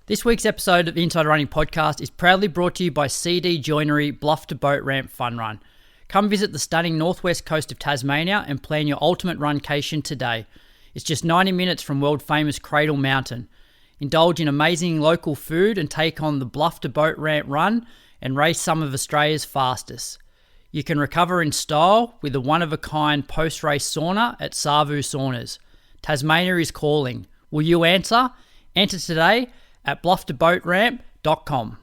This week's episode of the Inside Running Podcast is proudly brought to you by CD Joinery Bluff to Boat Ramp Fun Run. Come visit the stunning northwest coast of Tasmania and plan your ultimate runcation today. It's just 90 minutes from world-famous Cradle Mountain. Indulge in amazing local food and take on the Bluff to Boat Ramp Run and race some of Australia's fastest. You can recover in style with a one-of-a-kind post-race sauna at Savu Saunas. Tasmania is calling. Will you answer? Enter today at blufftoboatramp.com.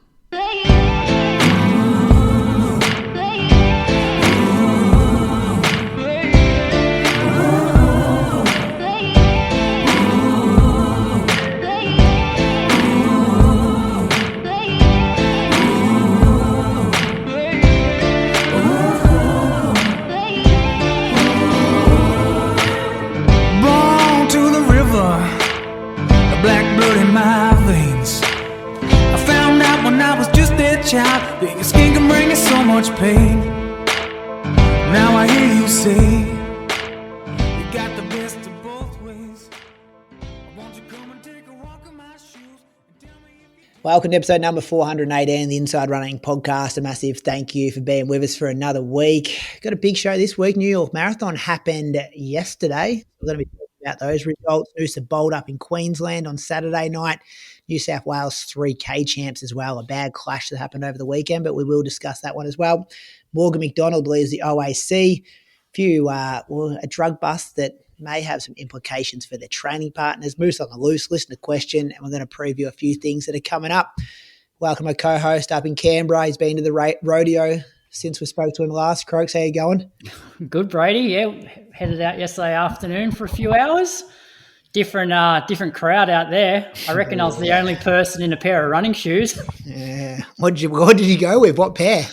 Born to the river, the black blood in my veins. I found out when I was just a child that your skin can bring you so much pain. Now I hear you say you got the best of both ways. Won't you come and take a walk in my shoes and tell me if you... Welcome to episode number 418 of the Inside Running Podcast. A massive thank you for being with us for another week. Got a big show this week. New York Marathon happened yesterday. We're going to be talking about those results. Noosa Bolt up in Queensland on Saturday night. New South Wales 3K champs as well. A bad clash that happened over the weekend, but we will discuss that one as well. Morgan McDonald leaves the OAC. A drug bust that may have some implications for their training partners. Moose on the loose, listen to question, and we're going to preview a few things that are coming up. Welcome my co-host up in Canberra. He's been to the rodeo since we spoke to him last. Croaks, how you going? Good, Brady. Yeah, headed out yesterday afternoon for a few hours. Different crowd out there. I reckon I was the only person in a pair of running shoes. Yeah. What did you go with? What pair?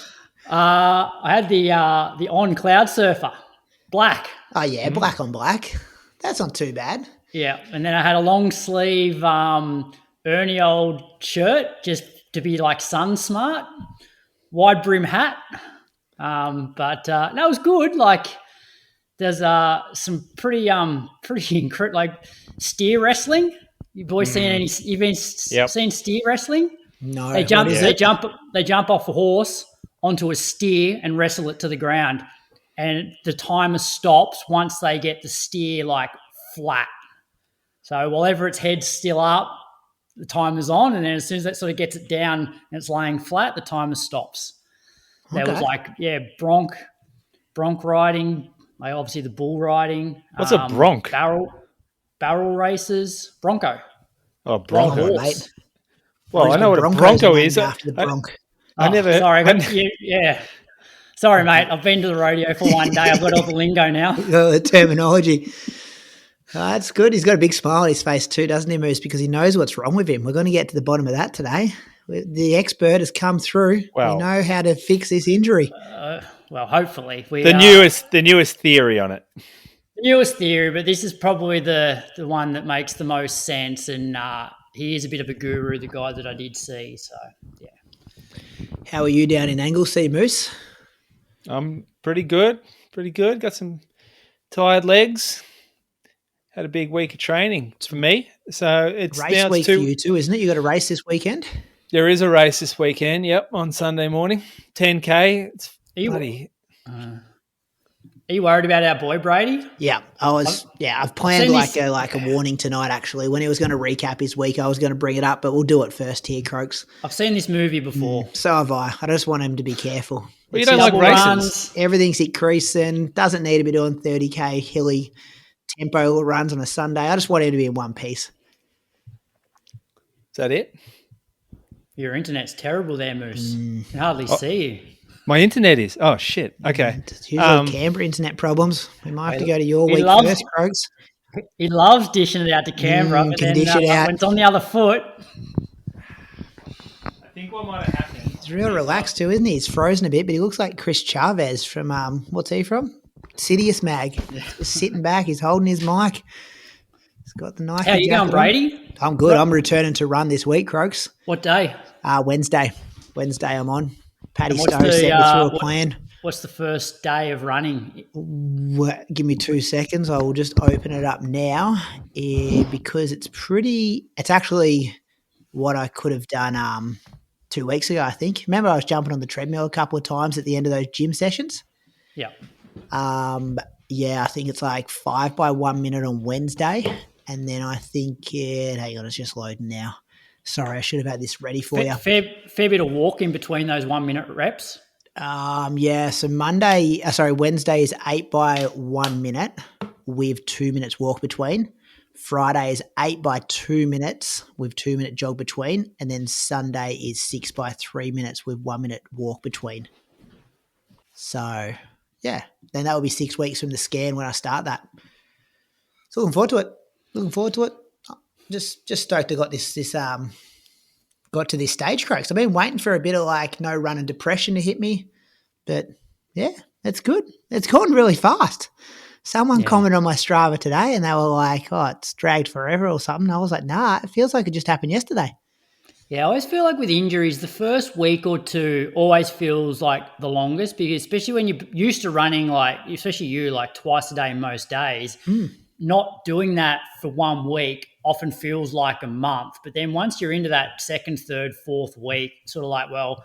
I had the On Cloud Surfer, black. Oh, yeah, black on black. That's not too bad. Yeah, and then I had a long sleeve Ernie old shirt just to be like sun smart, wide brim hat. But that was good. Like there's some pretty like steer wrestling. You boys seen any? Seen steer wrestling? No. They jump off a horse onto a steer and wrestle it to the ground. And the timer stops once they get the steer like flat. So whenever its head's still up, the timer's on. And then as soon as that sort of gets it down and it's laying flat, the timer stops. There was bronc riding, like obviously the bull riding. What's a bronc? Barrel races, bronco. Oh, bronco. Mate. Well, I know what a bronco is. After the bronc. Yeah. Sorry, mate. I've been to the rodeo for one day. I've got all the lingo now. The terminology. That's good. He's got a big smile on his face too, doesn't he, Moose? Because he knows what's wrong with him. We're going to get to the bottom of that today. The expert has come through. Well, we know how to fix this injury. Hopefully. The newest theory on it. The newest theory, but this is probably the one that makes the most sense. And he is a bit of a guru, the guy that I did see. So, yeah. How are you down in Anglesea, Moose? I'm pretty good. Got some tired legs. Had a big week of training for me. So it's race week for you too, isn't it? You got a race this weekend? There is a race this weekend. Yep, on Sunday morning, 10K. It's bloody. Are you worried about our boy Brady? Yeah, I've planned like a warning tonight. Actually, when he was going to recap his week, I was going to bring it up, but we'll do it first here, Croaks. I've seen this movie before. So have I. I just want him to be careful. Well, you don't like races. Runs. Everything's increasing. Doesn't need to be doing 30K hilly tempo runs on a Sunday. I just want him to be in one piece. Is that it? Your internet's terrible there, Moose. I can hardly see you. My internet is. Oh, shit. Okay. It's usually Canberra internet problems. We might have to go to your week first, Croaks. He loves dishing it out to Canberra, but then when it's on the other foot. I think what might have happened. He's real relaxed too, isn't he? He's frozen a bit, but he looks like Chris Chavez from, what's he from? Sidious Mag. Just sitting back. He's holding his mic. He's got the knife. How you going, Brady? I'm good. I'm returning to run this week, Croaks. What day? Wednesday. I'm on. Paddy Stowe sent me through a plan. What's the first day of running? Give me 2 seconds. I will just open it up now because it's actually what I could have done 2 weeks ago, I think. Remember I was jumping on the treadmill a couple of times at the end of those gym sessions? Yeah. Yeah, I think it's like 5 by 1 minute on Wednesday. And then I think, hang on, it's just loading now. Sorry, I should have had this ready for you. Fair bit of walk in between those 1 minute reps. Yeah, so Wednesday is 8 by 1 minute with 2 minutes walk between. Friday is 8 by 2 minutes with 2 minute jog between. And then Sunday is 6 by 3 minutes with 1 minute walk between. So, yeah, then that will be 6 weeks from the scan when I start that. So looking forward to it. Just stoked I got got to this stage, Croaks. I've been waiting for a bit of like no run and depression to hit me, but yeah, it's good. It's gone really fast. Someone commented on my Strava today and they were like, oh, it's dragged forever or something. I was like, nah, it feels like it just happened yesterday. Yeah, I always feel like with injuries, the first week or two always feels like the longest, because especially when you're used to running, like, especially you, like twice a day most days, not doing that for 1 week often feels like a month. But then once you're into that second, third, fourth week, sort of like, well,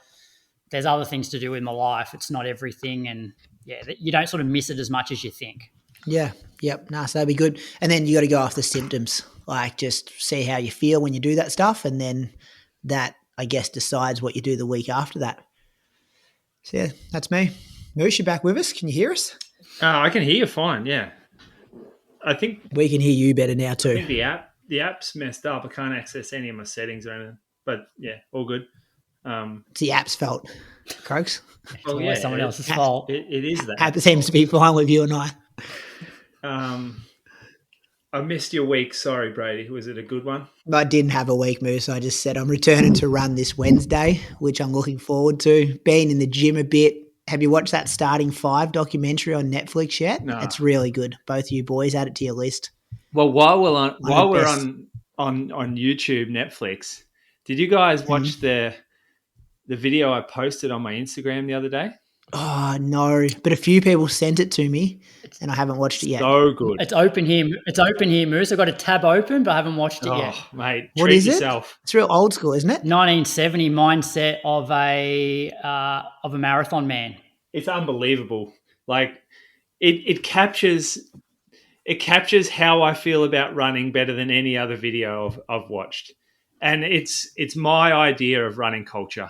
there's other things to do in my life. It's not everything. And yeah, you don't sort of miss it as much as you think. Yeah. Yep. Nah, so that'd be good. And then you got to go off the symptoms, like just see how you feel when you do that stuff. And then that, I guess, decides what you do the week after that. So yeah, that's me. Moose, you back with us? Can you hear us? I can hear you fine, yeah. I think we can hear you better now too. I think the app's messed up. I can't access any of my settings or anything. But yeah, all good. It's the app's fault, Croaks. Well, yeah, someone else's fault. It is that. App seems to be fine with you and I. I missed your week. Sorry, Brady. Was it a good one? I didn't have a week, Moose. I just said I'm returning to run this Wednesday, which I'm looking forward to. Being in the gym a bit. Have you watched that Starting 5 documentary on Netflix yet? No. It's really good. Both you boys, add it to your list. Well, while we're on YouTube, Netflix, did you guys watch the video I posted on my Instagram the other day? Oh, no. But a few people sent it to me and I haven't watched it yet. So good. It's open here, Moose. I've got a tab open, but I haven't watched it yet. Oh, mate. What is yourself. It's real old school, isn't it? 1970 mindset of a marathon man. It's unbelievable. Like it captures how I feel about running better than any other video I've watched. And it's my idea of running culture.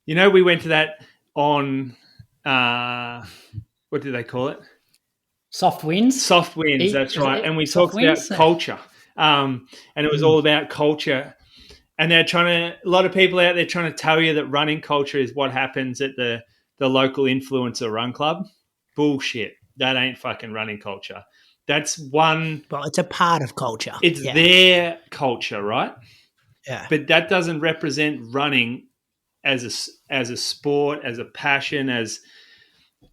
You know, we went to that on what do they call it? Soft wins. Soft wins, that's right. And we talked about culture. And it was all about culture. And a lot of people out there trying to tell you that running culture is what happens at the local influencer run club. Bullshit. That ain't fucking running culture. That's one. Well, it's a part of culture. It's their culture, right? Yeah. But that doesn't represent running as a sport, as a passion, as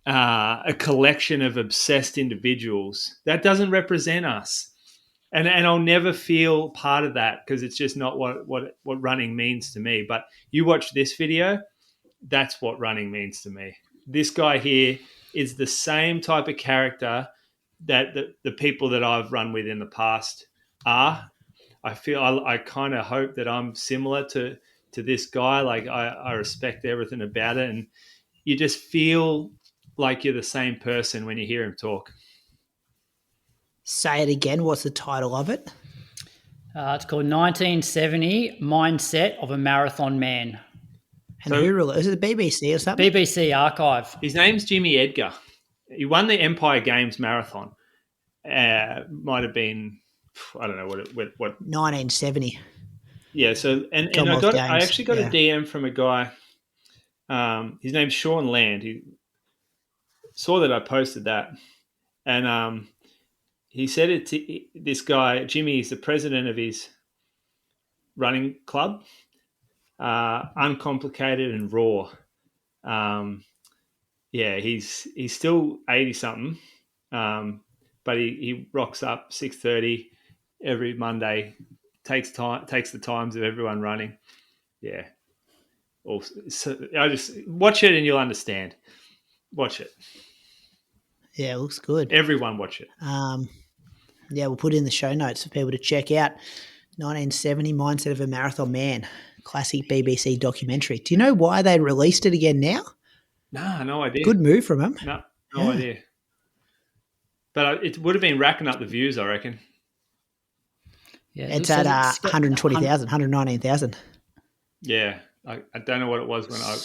a collection of obsessed individuals. That doesn't represent us. And I'll never feel part of that because it's just not what running means to me. But you watch this video, that's what running means to me. This guy here is the same type of character that the people that I've run with in the past are. I kind of hope that I'm similar to this guy. Like I respect everything about it. And you just feel like you're the same person when you hear him talk. Say it again. What's the title of it? It's called 1970 Mindset of a Marathon Man. And who released it? Is it the BBC or something? BBC Archive. His name's Jimmy Edgar. He won the Empire Games Marathon. Might have been, I don't know what 1970. Yeah. So and I actually got a DM from a guy. His name's Sean Land. He saw that I posted that, and he said it to this guy. Jimmy is the president of his running club. Uncomplicated and raw. He's still 80 something, but he rocks up 6:30 every Monday. Takes the times of everyone running. Yeah. So I just watch it and you'll understand. Watch it. Yeah, it looks good. Everyone watch it. We'll put it in the show notes for people to check out. 1970 Mindset of a Marathon Man, classic BBC documentary. Do you know why they released it again now? No idea. Good move from them. No idea. But it would have been racking up the views, I reckon. Yeah, it's at 120,000, 119,000. Yeah, I don't know what it was when I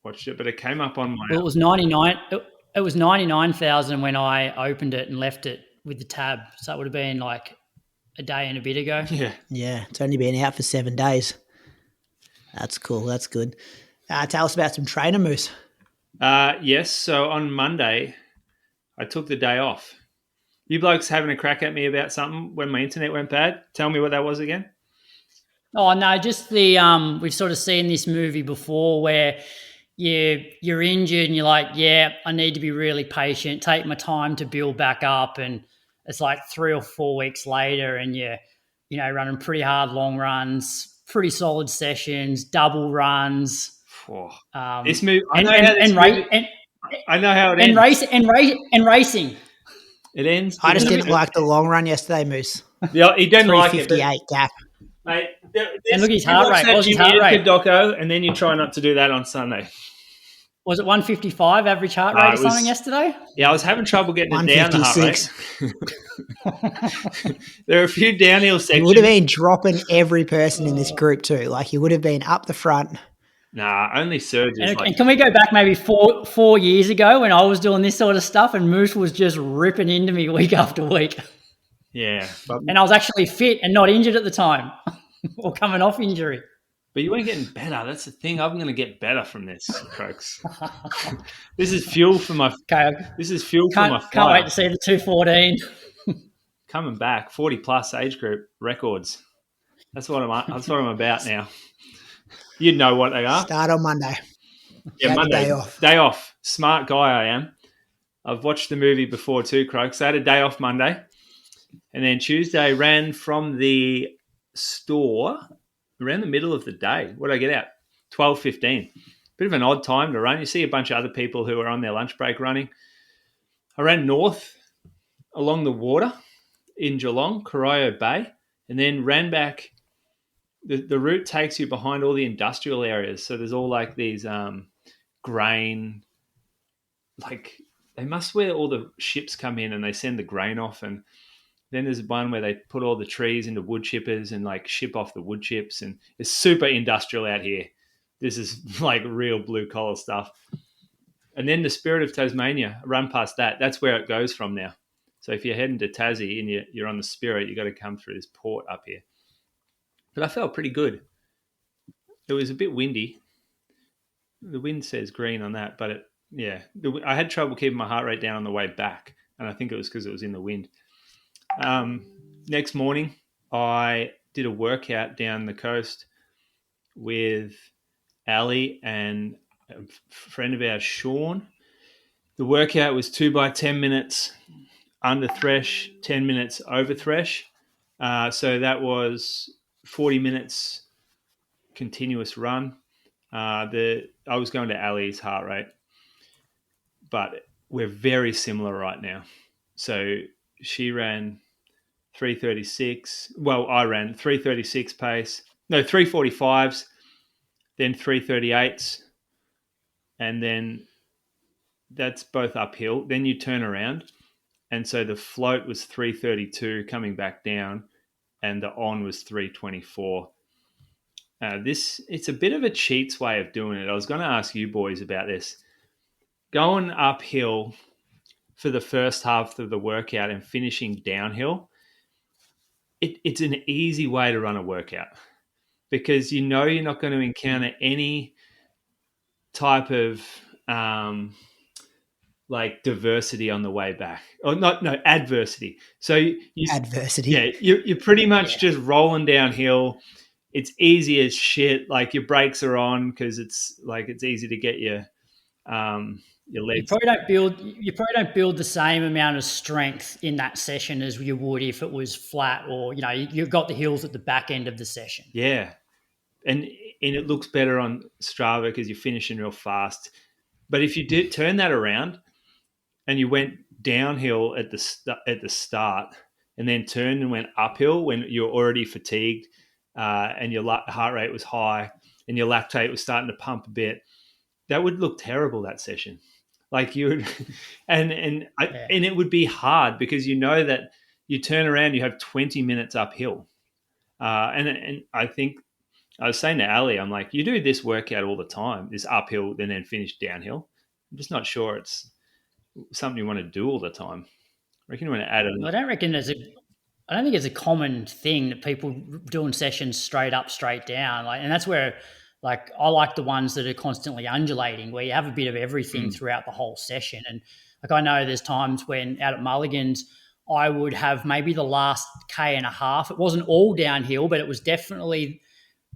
watched it, but it came up on my. Well, it was 99. It was 99,000 when I opened it and left it with the tab. So it would have been like a day and a bit ago. Yeah, it's only been out for 7 days. That's cool. That's good. Tell us about some trainer moves. Yes. So on Monday, I took the day off. You blokes having a crack at me about something when my internet went bad. Tell me what that was again. Oh no, just the we've sort of seen this movie before where you're injured and you're like, yeah, I need to be really patient, take my time to build back up, and it's like 3 or 4 weeks later and you're running pretty hard long runs, pretty solid sessions, double runs. This movie, I know how it ends. And racing. It ends. I just didn't like the long run yesterday, Moose. Yeah, he didn't like it. 3:58 gap. Mate, and look at his heart rate. What was his heart rate? Doco, and then you try not to do that on Sunday. Was it 155 average heart rate or something yesterday? Yeah, I was having trouble getting it down the heart rate. There are a few downhill sections. You would have been dropping every person in this group too. Like you would have been up the front. Nah, only surgeons. And can we go back maybe four years ago when I was doing this sort of stuff and Moose was just ripping into me week after week? Yeah. And I was actually fit and not injured at the time or coming off injury. But you weren't getting better. That's the thing. I'm going to get better from this, folks. This is fuel for my. This is fuel for my fire. Can't wait to see the 214. Coming back, 40 plus age group records. That's what I'm about now. You know what they are. Start on Monday. Yeah, Monday. Day off. Smart guy I am. I've watched the movie before too, Croaks. I had a day off Monday. And then Tuesday ran from the store around the middle of the day. What did I get out? 12:15. Bit of an odd time to run. You see a bunch of other people who are on their lunch break running. I ran north along the water in Geelong, Corio Bay, and then ran back. The route takes you behind all the industrial areas. So there's all like these grain, like they must where all the ships come in and they send the grain off. And then there's one where they put all the trees into wood chippers and like ship off the wood chips. And it's super industrial out here. This is like real blue collar stuff. And then the Spirit of Tasmania, run past that. That's where it goes from now. So if you're heading to Tassie and you're on the Spirit, you got to come through this port up here. But I felt pretty good. It was a bit windy. The wind says green on that, but I had trouble keeping my heart rate down on the way back, and I think it was because it was in the wind. Next morning, I did a workout down the coast with Ali and a friend of ours, Sean. The workout was 2 by 10 minutes under thresh, 10 minutes over thresh. So that was 40 minutes continuous run. I was going to Ali's heart rate, but we're very similar right now. So she ran 3:36. Well, I ran 3:36 pace. No, 3:45s, then 3:38s, and then that's both uphill. Then you turn around, and so the float was 3:32 coming back down, and the on was 3:24. It's a bit of a cheats way of doing it. I was going to ask you boys about this. Going uphill for the first half of the workout and finishing downhill, it's an easy way to run a workout because you know you're not going to encounter any type of like diversity on the way back, or adversity. So adversity. Yeah, you're pretty much just rolling downhill. It's easy as shit. Like your brakes are on because it's easy to get your legs. You probably don't build the same amount of strength in that session as you would if it was flat, or you've got the hills at the back end of the session. Yeah, and it looks better on Strava because you're finishing real fast. But if you did turn that around and you went downhill at the start and then turned and went uphill when you're already fatigued and your heart rate was high and your lactate was starting to pump a bit, that would look terrible, that session. Like you would, and it would be hard because you know that you turn around, you have 20 minutes uphill. And I think I was saying to Ali, I'm like, you do this workout all the time, this uphill, and then finish downhill. I'm just not sure it's something you want to do all the time. I reckon you want to add it. I don't think it's a common thing that people doing sessions straight up, straight down. Like, and that's where, like, I like the ones that are constantly undulating, where you have a bit of everything throughout the whole session. And like, I know there's times when out at Mulligan's, I would have maybe the last K and a half. It wasn't all downhill, but it was definitely,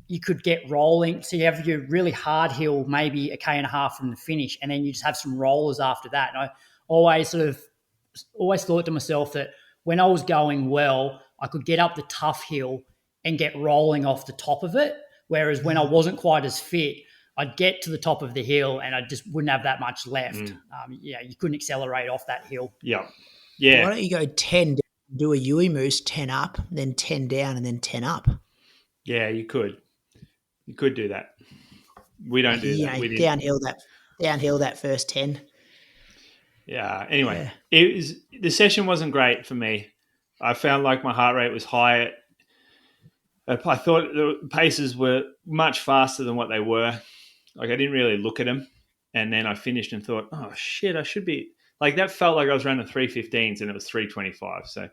you could get rolling. So you have your really hard hill, maybe a K and a half from the finish, and then you just have some rollers after that. And I always thought to myself that when I was going well, I could get up the tough hill and get rolling off the top of it. Whereas when I wasn't quite as fit, I'd get to the top of the hill and I just wouldn't have that much left. You couldn't accelerate off that hill. Yeah. Why don't you go 10 down, do a Yui moose, 10 up, then 10 down, and then 10 up? Yeah, you could. You could do that. We don't do that. We downhill that first 10. Yeah. Anyway, the session wasn't great for me. I found like my heart rate was high. I thought the paces were much faster than what they were. Like, I didn't really look at them. And then I finished and thought, oh shit, I should be like, that felt like I was running 3:15s and it was 3:25. So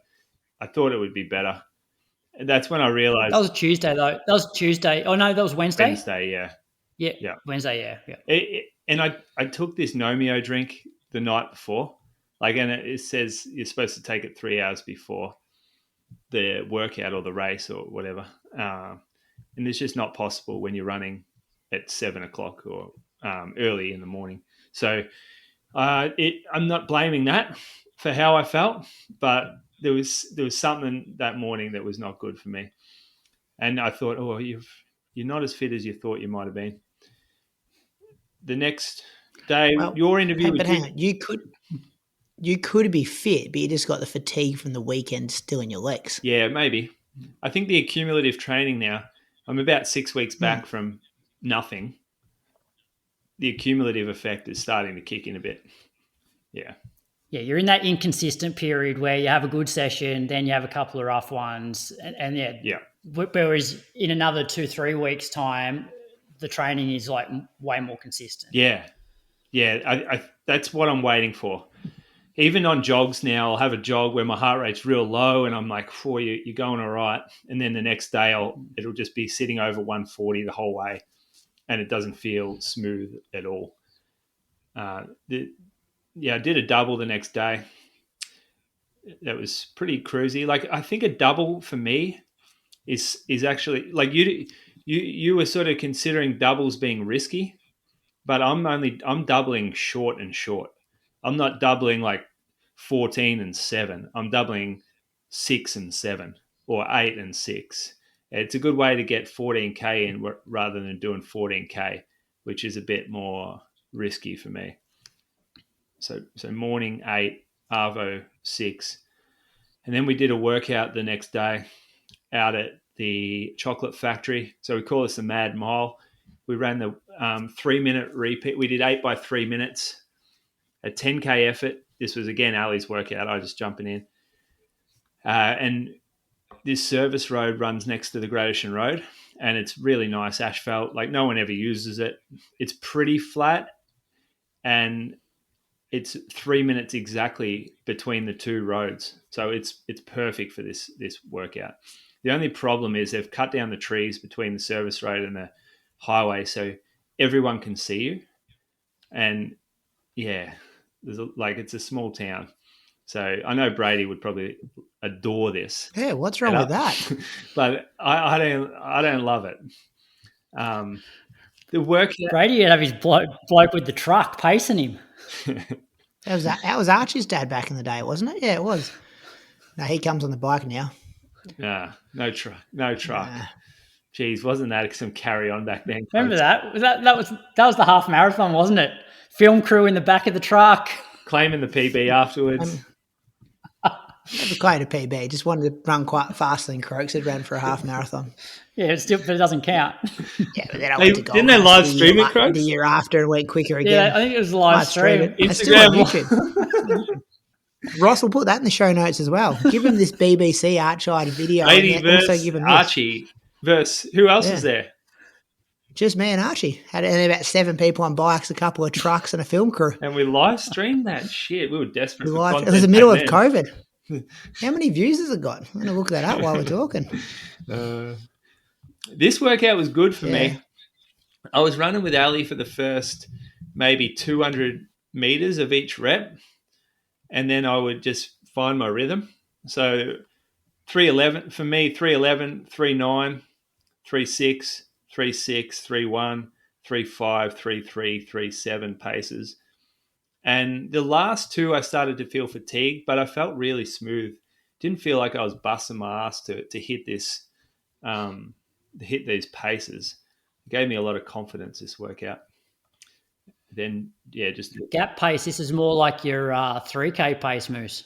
I thought it would be better. And that's when I realized. That was Tuesday though. That was Tuesday. Oh no, that was Wednesday. Wednesday, yeah. Yeah. Wednesday, yeah. And I took this Nomeo drink the night before. Like, and it says you're supposed to take it 3 hours before the workout or the race or whatever. And it's just not possible when you're running at 7 o'clock or early in the morning. So I'm not blaming that for how I felt, but there was something that morning that was not good for me. And I thought, oh, you're not as fit as you thought you might have been. The next day, your interview. But hang on, you could be fit, but you just got the fatigue from the weekend still in your legs. Yeah, maybe. I think the accumulative training now, I'm about 6 weeks back from nothing. The accumulative effect is starting to kick in a bit. Yeah. Yeah, you're in that inconsistent period where you have a good session, then you have a couple of rough ones. And yeah. Whereas in another 2-3 weeks' time, the training is like way more consistent. Yeah. I that's what I'm waiting for. Even on jogs now, I'll have a jog where my heart rate's real low and I'm like, oh, you're going all right. And then the next day it'll just be sitting over 140 the whole way and it doesn't feel smooth at all. I did a double the next day. That was pretty cruisy. Like, I think a double for me is actually, like, you were sort of considering doubles being risky, but I'm doubling short and short. I'm not doubling like 14 and 7. I'm doubling 6 and 7 or 8 and 6. It's a good way to get 14K in rather than doing 14K, which is a bit more risky for me. So morning 8, Arvo 6. And then we did a workout the next day out at the chocolate factory. So we call this the Mad Mile. We ran the 3-minute repeat. We did 8 by 3 minutes, a 10K effort. This was, again, Ali's workout. I was just jumping in. And this service road runs next to the Great Ocean Road, and it's really nice asphalt. Like, no one ever uses it. It's pretty flat, and it's 3 minutes exactly between the two roads. So it's perfect for this workout. The only problem is they've cut down the trees between the service road and the highway so everyone can see you. And yeah, it's a small town. So I know Brady would probably adore this. Yeah, what's wrong with that? But I don't love it. The workout. Brady would have his bloke with the truck pacing him. That was Archie's dad back in the day, wasn't it? Yeah, it was. No, he comes on the bike now. No truck. Nah. Jeez, wasn't that some carry on back then? Remember that? That was the half marathon, wasn't it? Film crew in the back of the truck, claiming the PB afterwards. Never claimed a PB. Just wanted to run quite faster than Croaks had ran for a half marathon. Yeah, but it doesn't count. Yeah, but then I went to Gold Didn't they Coast live stream it, Croaks? the year after and went quicker again. Yeah, I think it was a live stream. It's still on YouTube. Ross will put that in the show notes as well. Give him this BBC Archide video. Brady and versus also give him Archie versus who else was there? Just me and Archie. Had about 7 people on bikes, a couple of trucks, and a film crew. And we live streamed that shit. We were desperate for content. It was the middle of COVID. How many views has it got? I'm going to look that up while we're talking. This workout was good for me. I was running with Ali for the first maybe 200 meters of each rep, and then I would just find my rhythm. So 3:11 for me, 3:11, 3:9, 3:6, 3:6, 3:1, 3:5, 3:3, 3:7 paces. And the last two, I started to feel fatigued, but I felt really smooth. Didn't feel like I was busting my ass to hit this, hit these paces. It gave me a lot of confidence, this workout. Then, just gap pace. This is more like your 3K pace, Moose.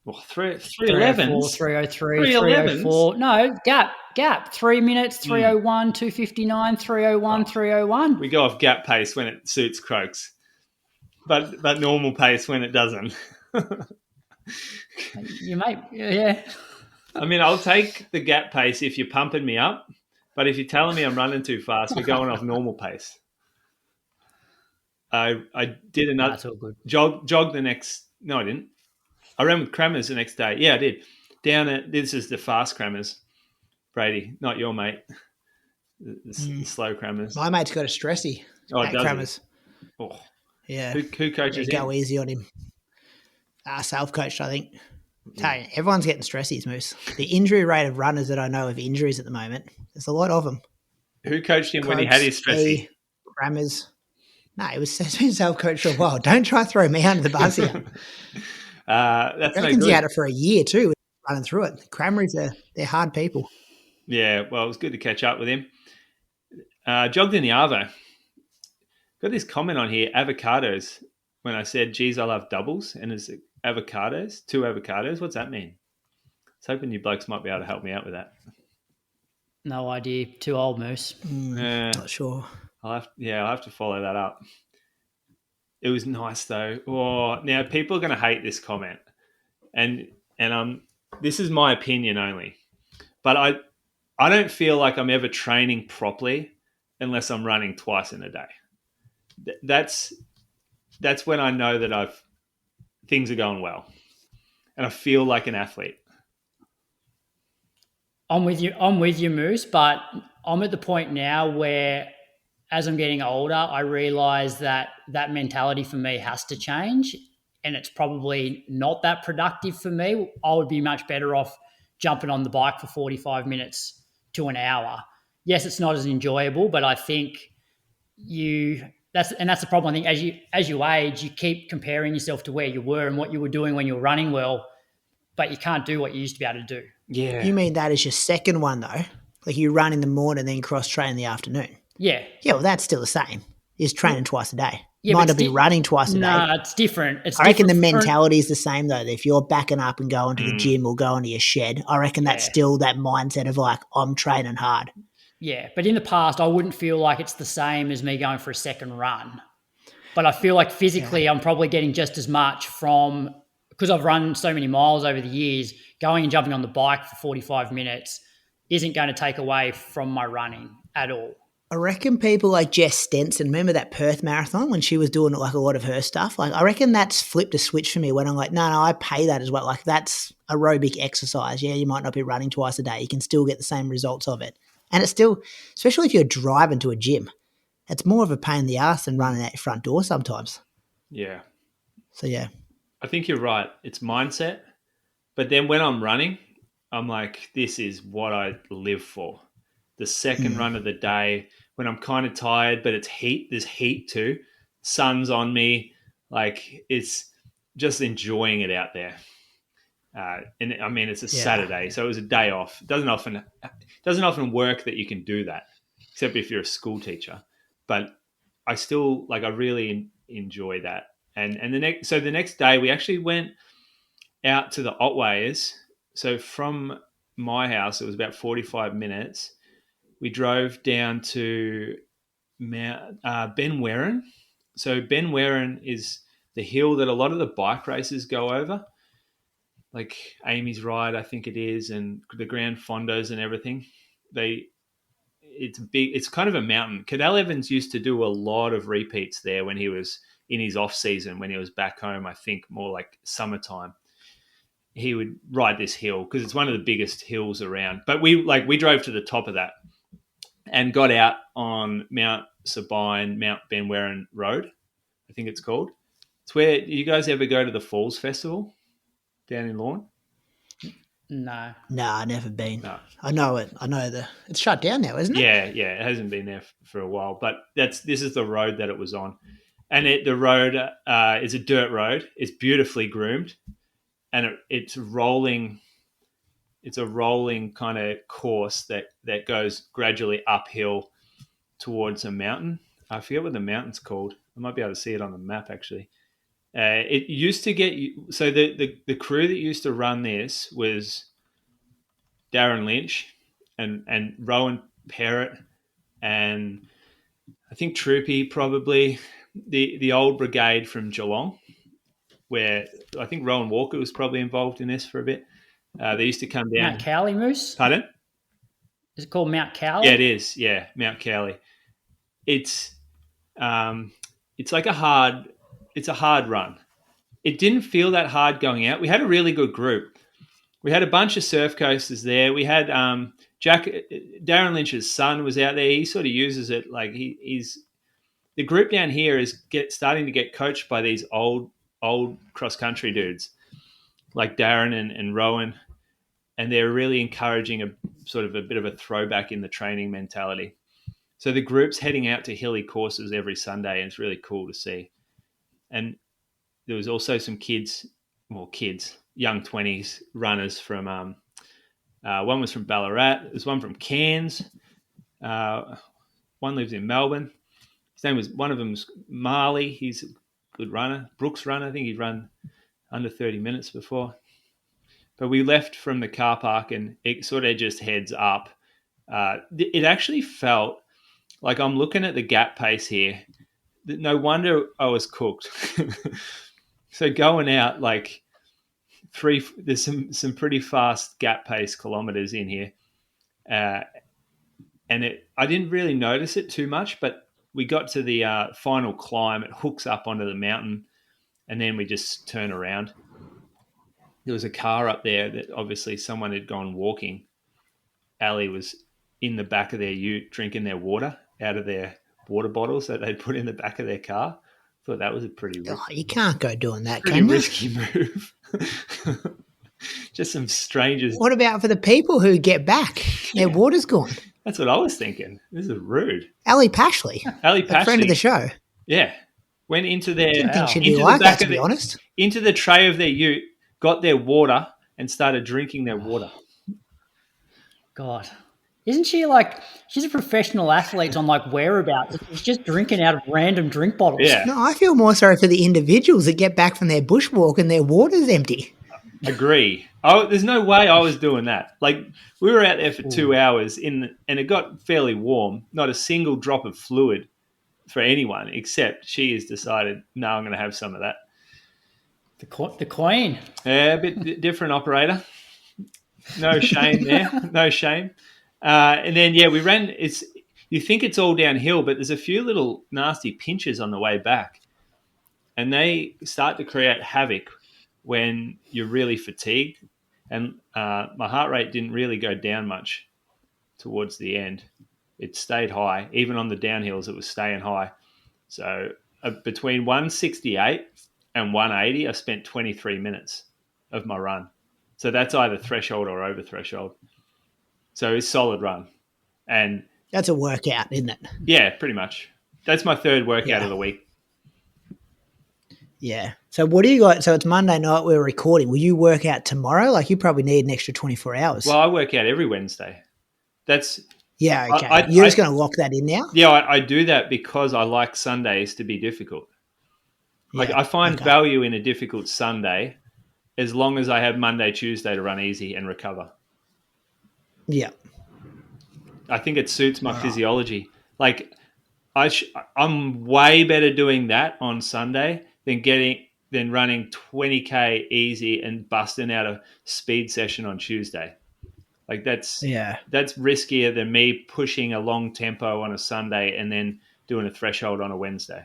Well, 3:11, 303, 304. No, gap. 3 minutes, 3:01, 2:59, 3:01, 3:01. We go off gap pace when it suits Croaks, but normal pace when it doesn't. You might, yeah. I mean, I'll take the gap pace if you're pumping me up, but if you're telling me I'm running too fast, we're going off normal pace. I did another That's all good. jog the next. No, I didn't. I ran with Crammers the next day. Yeah, I did. This is the fast Crammers, Brady, not your mate. The slow Crammers. My mate's got a stressy. Oh, does Crammers. Oh. Yeah. Who coaches him? Go easy on him. Self-coached, I think. Tell you, everyone's getting stressies, Moose. The injury rate of runners that I know of injuries at the moment, there's a lot of them. Who coached him when he had his stressy? Crammers. No, it was been self-coached for a while. Don't try to throw me under the bus here. That's no good. He had it for a year too, running through it. Cranberries, they're hard people. Yeah, well, it was good to catch up with him. Jogged in the Arvo. Got this comment on here, avocados, when I said, geez, I love doubles, and it's avocados, 2 avocados. What's that mean? I was hoping you blokes might be able to help me out with that. No idea. Too old, Moose. Not sure. I'll have to follow that up. It was nice though. Oh, now people are going to hate this comment, and this is my opinion only, but I don't feel like I'm ever training properly unless I'm running twice in a day. That's when I know that things are going well, and I feel like an athlete. I'm with you, Moose, but I'm at the point now where, as I'm getting older, I realise that mentality for me has to change, and it's probably not that productive for me. I would be much better off jumping on the bike for 45 minutes to an hour. Yes, it's not as enjoyable, but I think that's the problem. I think as you age, you keep comparing yourself to where you were and what you were doing when you were running well, but you can't do what you used to be able to do. Yeah. You mean that is your second one though? Like you run in the morning, then cross train in the afternoon. Yeah. Yeah, well, that's still the same. Is training twice a day. Yeah, Might not be running twice a day. No, it's different. I reckon the mentality is the same though. If you're backing up and going to the gym or going to your shed, I reckon that's still that mindset of like, I'm training hard. Yeah, but in the past, I wouldn't feel like it's the same as me going for a second run. But I feel like physically I'm probably getting just as much because I've run so many miles over the years, going and jumping on the bike for 45 minutes isn't going to take away from my running at all. I reckon people like Jess Stenson, remember that Perth Marathon when she was doing like a lot of her stuff? Like I reckon that's flipped a switch for me when I'm like, no, I pay that as well. Like that's aerobic exercise. Yeah, you might not be running twice a day. You can still get the same results of it. And it's still, especially if you're driving to a gym, it's more of a pain in the ass than running out your front door sometimes. Yeah. So, yeah. I think you're right. It's mindset. But then when I'm running, I'm like, this is what I live for. The second run of the day when I'm kind of tired, but it's heat. There's heat too. Sun's on me. Like it's just enjoying it out there. And I mean, it's a Saturday, so it was a day off. It doesn't often work that you can do that, except if you're a school teacher. But I really enjoy that. And the next day we actually went out to the Otways. So from my house, it was about 45 minutes. We drove down to Ben Werin. So Ben Werin is the hill that a lot of the bike races go over, like Amy's Ride, I think it is, and the Grand Fondos and everything. It's big. It's kind of a mountain. Cadell Evans used to do a lot of repeats there when he was in his off season, when he was back home. I think more like summertime. He would ride this hill because it's one of the biggest hills around. But we drove to the top of that and got out on Mount Sabine, Mount Ben Werin Road, I think it's called. It's where you guys ever go to the Falls Festival down in Lorne? No. Nah, never been. No. I know it. It's shut down now, isn't it? Yeah. It hasn't been there for a while. But this is the road that it was on. And the road is a dirt road. It's beautifully groomed. And it's rolling. It's a rolling kind of course that goes gradually uphill towards a mountain. I forget what the mountain's called. I might be able to see it on the map, actually. It used to get – so the crew that used to run this was Darren Lynch and Rowan Parrott and I think Troopy probably, the old brigade from Geelong, where I think Rowan Walker was probably involved in this for a bit. They used to come down. Mount Cowley, Moose? Pardon? Is it called Mount Cowley? Yeah, it is. Yeah, Mount Cowley. It's like a hard run. It didn't feel that hard going out. We had a really good group. We had a bunch of surf coasters there. We had Darren Lynch's son was out there. He sort of uses it like he's the group down here is starting to get coached by these old cross country dudes like Darren and Rowan, and they're really encouraging a sort of a bit of a throwback in the training mentality. So the group's heading out to hilly courses every Sunday, and it's really cool to see. And there was also some young 20s runners from, one was from Ballarat. There's one from Cairns. One lives in Melbourne. One of them was Marley. He's a good runner. Brooks runner. I think he'd run under 30 minutes before. But we left from the car park and it sort of just heads up. It actually felt like I'm looking at the gap pace here. No wonder I was cooked. So going out like there's some pretty fast gap pace kilometers in here. And I didn't really notice it too much, but we got to the final climb. It hooks up onto the mountain and then we just turn around. There was a car up there that obviously someone had gone walking. Ali was in the back of their ute drinking their water out of their water bottles that they'd put in the back of their car. Thought that was a pretty you can't go doing that, pretty can you? risky move. Just some strangers. What about for the people who get back? Their water's gone. That's what I was thinking. This is rude. Ali Pashley, a friend of the show. Yeah, went into their Didn't think she'd be like that, to be honest. Into the tray of their ute, got their water, and started drinking their water. God. Isn't she she's a professional athlete on whereabouts. She's just drinking out of random drink bottles. Yeah. No, I feel more sorry for the individuals that get back from their bushwalk and their water's empty. Agree. There's no way I was doing that. We were out there for 2 hours and it got fairly warm. Not a single drop of fluid for anyone, except she has decided, no, I'm going to have some of that. The queen. Yeah, a bit different operator. No shame there. No shame. And then, we ran. You think it's all downhill, but there's a few little nasty pinches on the way back. And they start to create havoc when you're really fatigued. And my heart rate didn't really go down much towards the end. It stayed high. Even on the downhills, it was staying high. So between 168 and 180, I spent 23 minutes of my run. So that's either threshold or over threshold. So it's a solid run. And that's a workout, isn't it? Yeah, pretty much. That's my third workout of the week. Yeah. So what do you got? So it's Monday night, we're recording. Will you work out tomorrow? You probably need an extra 24 hours. Well, I work out every Wednesday. Yeah, okay. You're just going to lock that in now? Yeah, I do that because I like Sundays to be difficult. I find value in a difficult Sunday as long as I have Monday, Tuesday to run easy and recover. Yeah. I think it suits my physiology. Like I'm way better doing that on Sunday than running 20K easy and busting out a speed session on Tuesday. Like that's riskier than me pushing a long tempo on a Sunday and then doing a threshold on a Wednesday.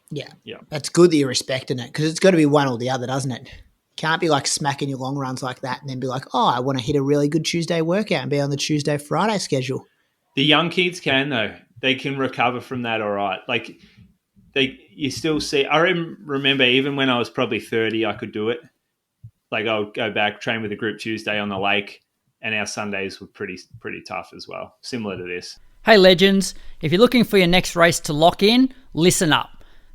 Yeah. Yeah. That's good that you're respecting it, because it's got to be one or the other, doesn't it? Can't be like smacking your long runs like that and then be like, oh, I want to hit a really good Tuesday workout and be on the Tuesday, Friday schedule. The young kids can, though. They can recover from that all right. Like you still see, I remember even when I was probably 30, I could do it. Like I'll go back, train with a group Tuesday on the lake, and our Sundays were pretty tough as well, similar to this. Hey legends, if you're looking for your next race to lock in, listen up.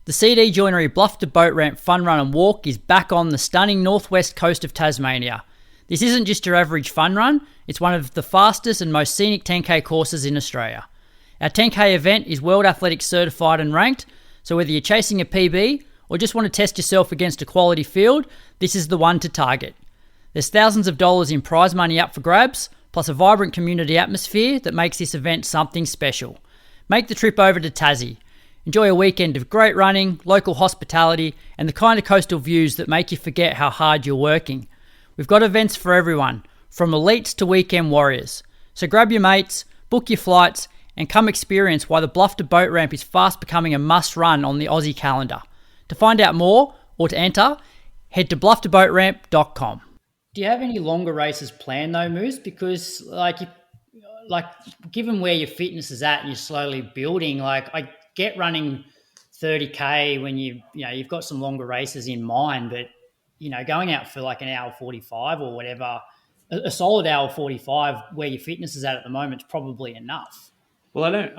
The CD Joinery Bluff to Boat Ramp Fun Run and Walk is back on the stunning northwest coast of Tasmania. This isn't just your average fun run, it's one of the fastest and most scenic 10K courses in Australia. Our 10K event is World Athletics certified and ranked, so whether you're chasing a PB or just want to test yourself against a quality field, this is the one to target. There's thousands of dollars in prize money up for grabs, plus a vibrant community atmosphere that makes this event something special. Make the trip over to Tassie. Enjoy a weekend of great running, local hospitality, and the kind of coastal views that make you forget how hard you're working. We've got events for everyone, from elites to weekend warriors. So grab your mates, book your flights, and come experience why the Bluff to Boat Ramp is fast becoming a must-run on the Aussie calendar. To find out more or to enter, head to blufftoboatramp.com. Do you have any longer races planned though, Moose? Because given where your fitness is at and you're slowly building, I get running 30K when you've got some longer races in mind, but going out for like an hour 45 or whatever, a solid hour 45 where your fitness is at the moment is probably enough. Well, I don't.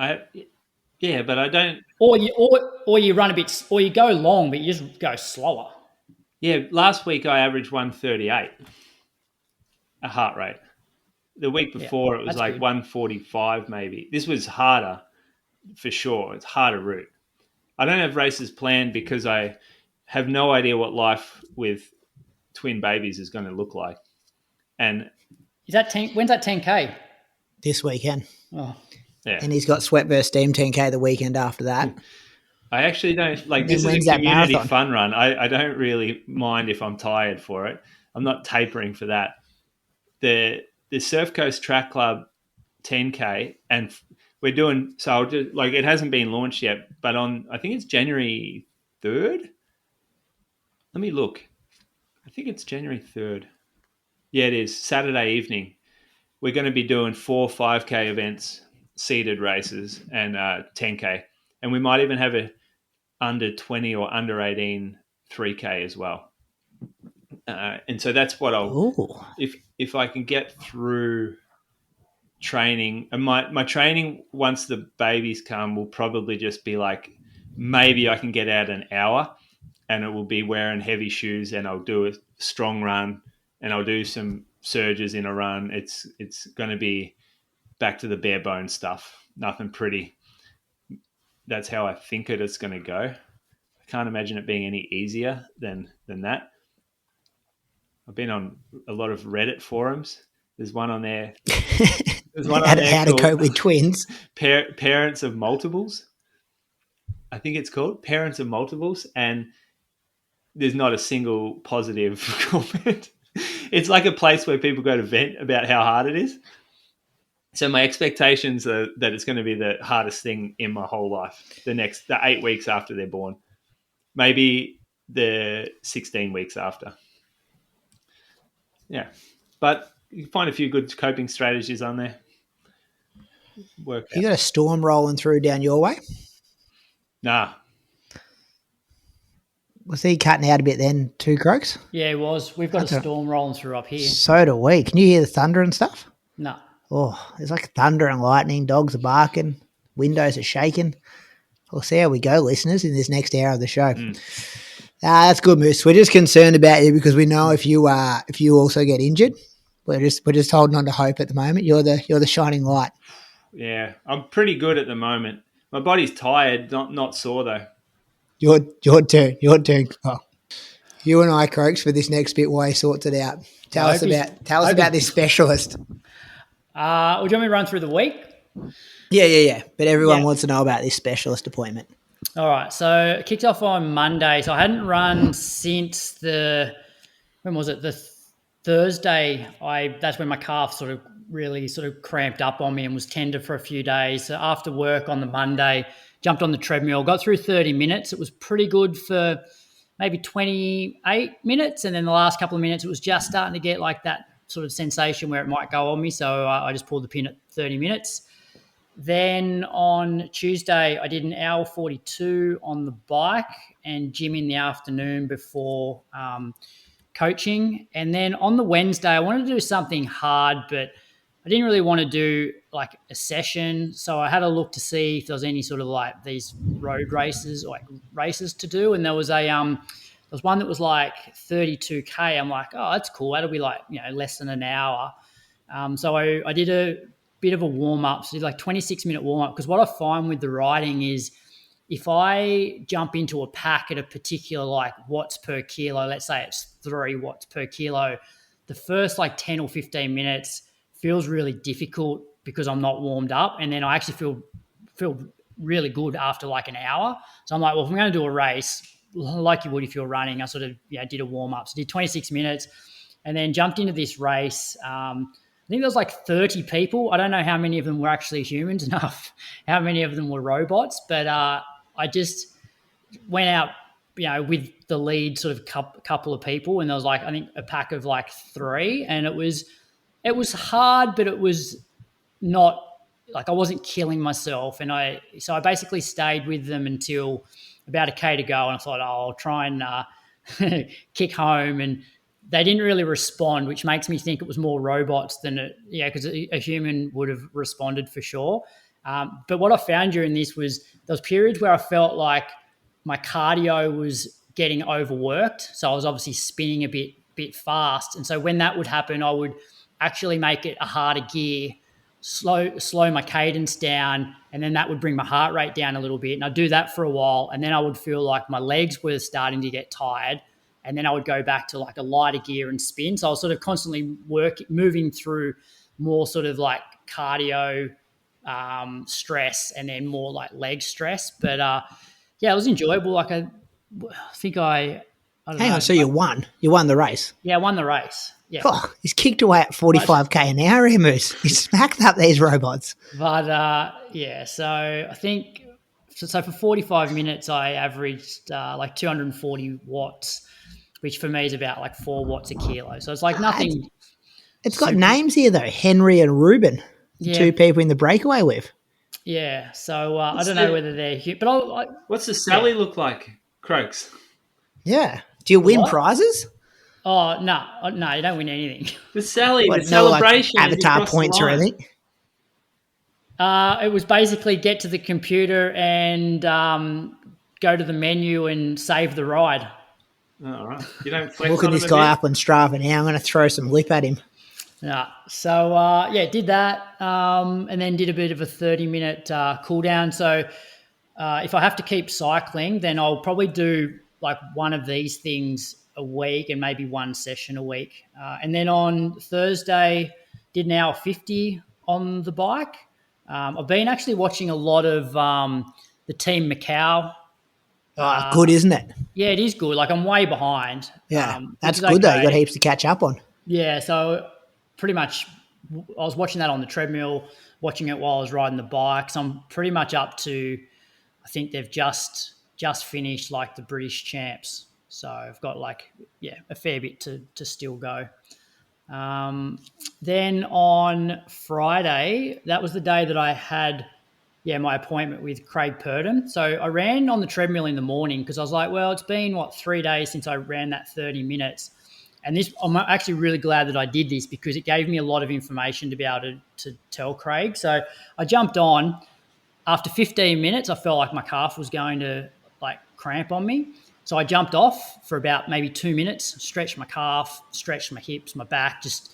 But I don't. Or you run a bit, or you go long, but you just go slower. Yeah, last week I averaged 138 a heart rate. The week before it was like good. 145 maybe. This was harder for sure. It's harder route. I don't have races planned because I have no idea what life with twin babies is going to look like. And is that when's that 10K? This weekend. Oh. Yeah. And he's got Sweat vs. Steam 10K the weekend after that. I actually don't like this is a community fun run. I don't really mind if I'm tired for it. I'm not tapering for that. The Surf Coast Track Club 10K, and we're doing so. I'll just, it hasn't been launched yet, but I think it's January 3rd. Let me look. I think it's January 3rd. Yeah, it is Saturday evening. We're going to be doing 4 5K events, seeded races, and 10K, and we might even have a under 20 or under 18 3K as well. And so that's what I'll if I can get through training. And my training once the babies come will probably just be like maybe I can get out an hour, and it will be wearing heavy shoes, and I'll do a strong run, and I'll do some surges in a run. It's going to be back to the bare bones stuff. Nothing pretty. That's how I think it's going to go. I can't imagine it being any easier than that. I've been on a lot of Reddit forums. There's one on there. How to cope with twins. Parents of multiples. I think it's called Parents of Multiples, and there's not a single positive comment. It's like a place where people go to vent about how hard it is. So my expectations are that it's going to be the hardest thing in my whole life. The 8 weeks after they're born, maybe the 16 weeks after. Yeah, but you can find a few good coping strategies on there. You got a storm rolling through down your way? Nah. Was he cutting out a bit then too, Croaks? Yeah, he was. We've got a storm rolling through up here. So do we. Can you hear the thunder and stuff? No. Oh, there's like thunder and lightning. Dogs are barking. Windows are shaking. We'll see how we go, listeners, in this next hour of the show. That's good, Moose. We're just concerned about you because we know if you also get injured, we're just holding on to hope at the moment. You're the shining light. Yeah, I'm pretty good at the moment. My body's tired, not sore though. Your turn. Oh. You and I, Croaks, for this next bit while he sorts it out. Tell us about this specialist. Do you want me to run through the week? Yeah. But everyone wants to know about this specialist appointment. All right. So it kicked off on Monday. So I hadn't run since the Thursday. That's when my calf sort of really cramped up on me and was tender for a few days. So after work on the Monday, jumped on the treadmill, got through 30 minutes. It was pretty good for maybe 28 minutes. And then the last couple of minutes, it was just starting to get like that sort of sensation where it might go on me. So I just pulled the pin at 30 minutes. Then on Tuesday, I did an hour 42 on the bike and gym in the afternoon before coaching. And then on the Wednesday, I wanted to do something hard, but I didn't really want to do like a session. So I had a look to see if there was any sort of like these road races or like races to do. And there was one that was like 32K. I'm like, oh, that's cool. That'll be like, less than an hour. So I did a bit of a warm up. So I did like 26-minute warm up. Because what I find with the riding is if I jump into a pack at a particular like watts per kilo, let's say it's 3 watts per kilo, the first like 10 or 15 minutes feels really difficult because I'm not warmed up. And then I actually feel really good after like an hour. So I'm like, well, if I'm going to do a race, like you would if you're running, I sort of did a warm up. So did 26 minutes and then jumped into this race. I think there was like 30 people. I don't know how many of them were actually humans and how many of them were robots, but I just went out, with the lead sort of couple of people, and there was like, I think a pack of like 3, and it was hard, but it was not like I wasn't killing myself. And so I basically stayed with them until about a K to go. And I thought, I'll try and kick home. And they didn't really respond, which makes me think it was more robots than because a human would have responded for sure. But what I found during this was those periods where I felt like my cardio was getting overworked. So I was obviously spinning a bit fast. And so when that would happen, I would actually make it a harder gear, slow my cadence down, and then that would bring my heart rate down a little bit. And I'd do that for a while, and then I would feel like my legs were starting to get tired, and then I would go back to like a lighter gear and spin. So I was sort of constantly moving through more sort of like cardio stress and then more like leg stress. But it was enjoyable. Like I think I don't Hang know. on, so you won the race? Yeah, I won the race. Yeah. Oh, he's kicked away at 45k an hour, Moose. He's smacked up these robots. But so I think so for 45 minutes I averaged like 240 watts, which for me is about like 4 watts a kilo. So it's like nothing. It's got names here though, Henry and Ruben, the 2 people in the breakaway with. Yeah, so I don't know whether they're here, but what's the Sally look like, Croaks? Yeah. Do you win prizes? Oh, no, you don't win anything. The Sally, the celebration. Like avatar points or anything? It was basically get to the computer and go to the menu and save the ride. All right. You don't flex Look at this guy up on Strava now. I'm going to throw some lip at him. Yeah. So, did that and then did a bit of a 30-minute cool down. So if I have to keep cycling, then I'll probably do like one of these things a week and maybe one session a week. And then on Thursday, did an hour 50 on the bike. I've been actually watching a lot of the Team Macau. Good, isn't it? Yeah, it is good. Like I'm way behind. Yeah, that's good though. You got heaps to catch up on. Yeah, so pretty much I was watching that on the treadmill, watching it while I was riding the bike. So I'm pretty much up to, I think they've just finished like the British champs. So I've got a fair bit to still go. Then on Friday, that was the day that I had, my appointment with Craig Purdom. So I ran on the treadmill in the morning because I was like, well, it's been 3 days since I ran that 30 minutes. And I'm actually really glad that I did this because it gave me a lot of information to be able to tell Craig. So I jumped on. After 15 minutes, I felt like my calf was going to cramp on me. So I jumped off for about maybe 2 minutes, stretched my calf, stretched my hips, my back, just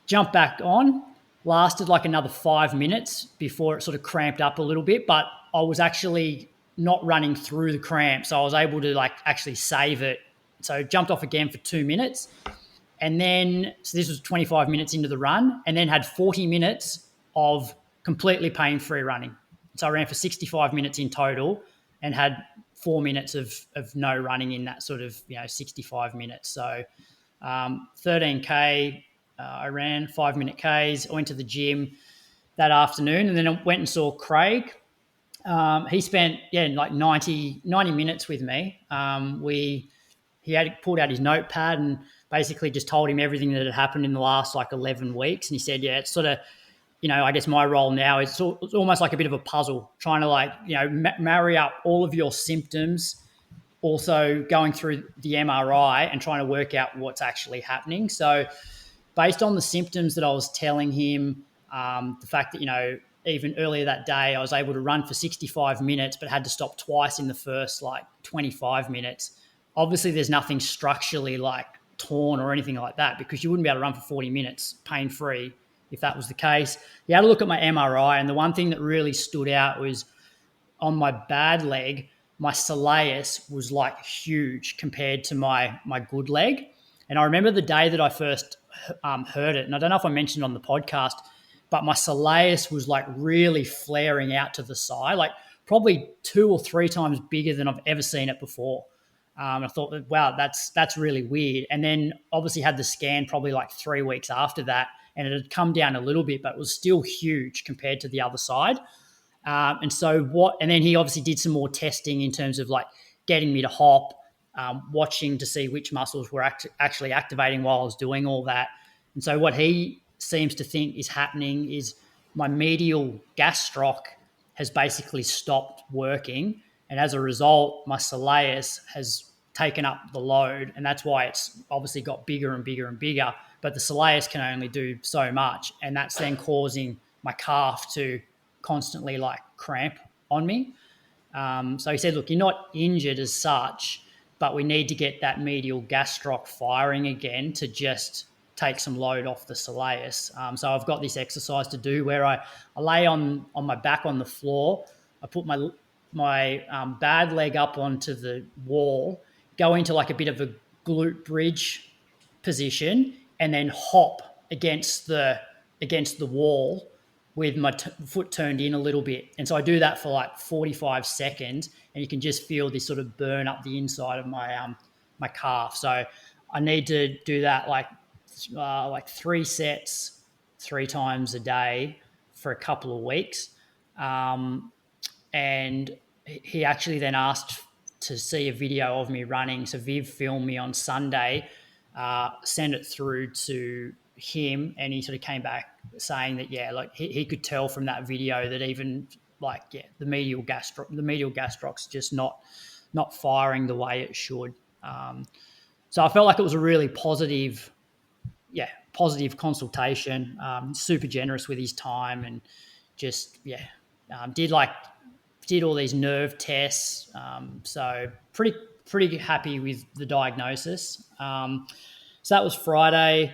jumped back on. Lasted like another 5 minutes before it sort of cramped up a little bit, but I was actually not running through the cramp. So I was able to actually save it so jumped off again for 2 minutes. And then, so this was 25 minutes into the run, and then had 40 minutes of completely pain-free running. So I ran for 65 minutes in total and had 4 minutes of no running in that sort of, 65 minutes. So 13K, I ran 5-minute Ks. I went to the gym that afternoon, and then I went and saw Craig. He spent, like 90 minutes with me. He had pulled out his notepad and basically just told him everything that had happened in the last like 11 weeks. And he said, it's sort of, I guess my role now is it's almost like a bit of a puzzle, trying to marry up all of your symptoms, also going through the MRI and trying to work out what's actually happening. So based on the symptoms that I was telling him, the fact that, even earlier that day, I was able to run for 65 minutes, but had to stop twice in the first 25 minutes. Obviously, there's nothing structurally torn or anything like that, because you wouldn't be able to run for 40 minutes pain-free if that was the case. You had a look at my MRI, and the one thing that really stood out was on my bad leg, my soleus was huge compared to my good leg. And I remember the day that I first heard it, and I don't know if I mentioned on the podcast, but my soleus was really flaring out to the side, probably 2 or 3 times bigger than I've ever seen it before. I thought, wow, that's really weird. And then obviously had the scan probably 3 weeks after that, and it had come down a little bit, but it was still huge compared to the other side. And then he obviously did some more testing in terms of getting me to hop, watching to see which muscles were actually activating while I was doing all that. And so what he seems to think is happening is my medial gastroc has basically stopped working. And as a result, my soleus has taken up the load, and that's why it's obviously got bigger and bigger and bigger. But the soleus can only do so much, and that's then causing my calf to constantly cramp on me. So he said, look, you're not injured as such, but we need to get that medial gastroc firing again to just take some load off the soleus. So I've got this exercise to do where I lay on my back on the floor. I put my bad leg up onto the wall, go into a bit of a glute bridge position, and then hop against the wall with my foot turned in a little bit. And so I do that for 45 seconds, and you can just feel this sort of burn up the inside of my calf. So I need to do that 3 sets 3 times a day for a couple of weeks. And he actually then asked to see a video of me running. So Viv filmed me on Sunday, sent it through to him, and he sort of came back saying that, he could tell from that video that even the medial gastroc's just not firing the way it should. So I felt like it was a really positive consultation. Super generous with his time, and just did all these nerve tests. So pretty happy with the diagnosis. So that was Friday.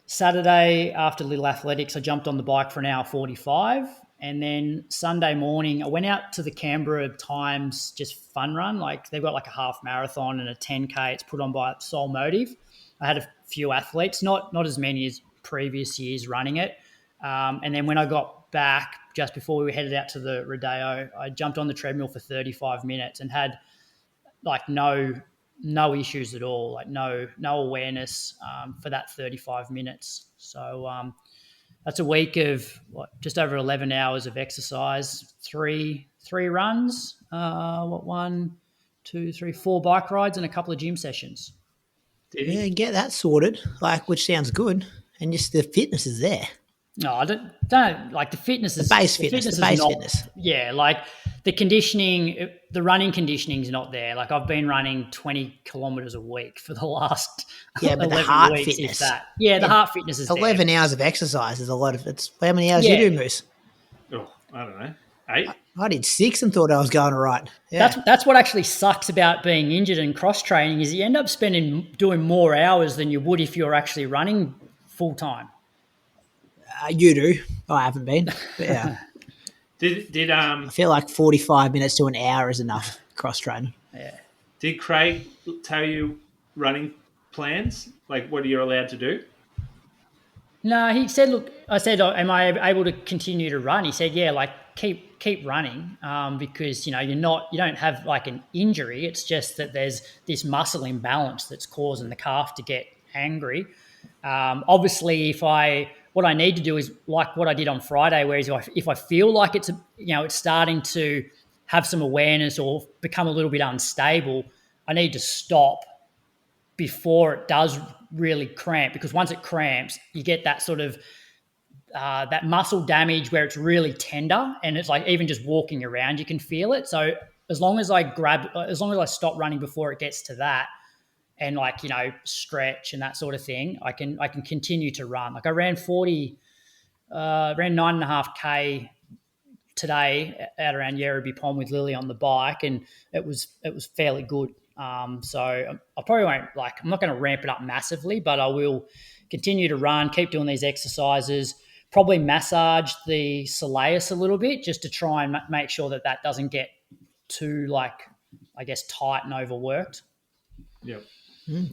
Saturday, after Little Athletics, I jumped on the bike for an hour 45. And then Sunday morning, I went out to the Canberra Times just fun run. They've got a half marathon and a 10K. It's put on by Soul Motive. I had a few athletes, not as many as previous years running it. And then when I got back, just before we were headed out to the Rodeo, I jumped on the treadmill for 35 minutes and had no issues at all, no awareness for that 35 minutes. So that's a week of just over 11 hours of exercise, three runs, 1, 2, 3, 4 bike rides, and a couple of gym sessions. Yeah, get that sorted, which sounds good, and just the fitness is there. No, I don't the fitness is the base fitness. Yeah, the conditioning, the running conditioning is not there. I've been running 20 kilometers a week for the last but the heart weeks, fitness. The heart fitness is 11 there. hours of exercise is a lot of it's. How many hours you do, Moose? Oh, I don't know. 8. I did 6 and thought I was going all right. Yeah. That's what actually sucks about being injured and cross training is you end up doing more hours than you would if you're actually running full time. You do. I haven't been. But yeah. I feel like 45 minutes to an hour is enough cross training. Yeah. Did Craig tell you running plans? Like what you're allowed to do? No, he said, look, I said, "Oh, am I able to continue to run?" He said, yeah, like keep running, because, you don't have like an injury. It's just that there's this muscle imbalance that's causing the calf to get angry. Obviously, what I need to do is like what I did on Friday, whereas if I feel like it's starting to have some awareness or become a little bit unstable, I need to stop before it does really cramp, because once it cramps, you get that sort of that muscle damage where it's really tender, and it's like even just walking around, you can feel it. So as long as I stop running before it gets to that, and stretch and that sort of thing, I can continue to run. Like I ran 9.5K today out around Yerrabee Pond with Lily on the bike, and it was fairly good. So I probably won't I'm not going to ramp it up massively, but I will continue to run, keep doing these exercises, probably massage the soleus a little bit just to try and make sure that doesn't get too tight and overworked. Yep.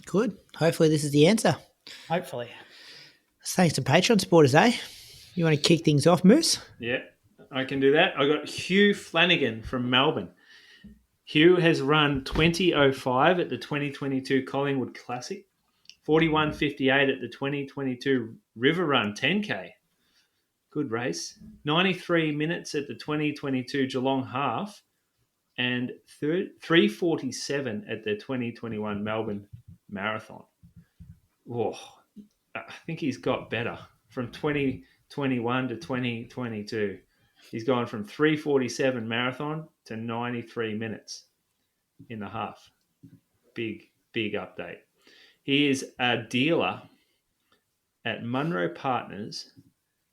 Good. Hopefully this is the answer. Hopefully. Thanks to Patreon supporters, eh? You want to kick things off, Moose? Yeah, I can do that. I got Hugh Flanagan from Melbourne. Hugh has run 20:05 at the 2022 Collingwood Classic, 41:58 at the 2022 River Run 10K. Good race. 93 minutes at the 2022 Geelong Half, and 3:47 at the 2021 Melbourne Marathon. Oh, I think he's got better from 2021 to 2022. He's gone from 3:47 marathon to 93 minutes in the half. Big update. He is a dealer at Munro Partners,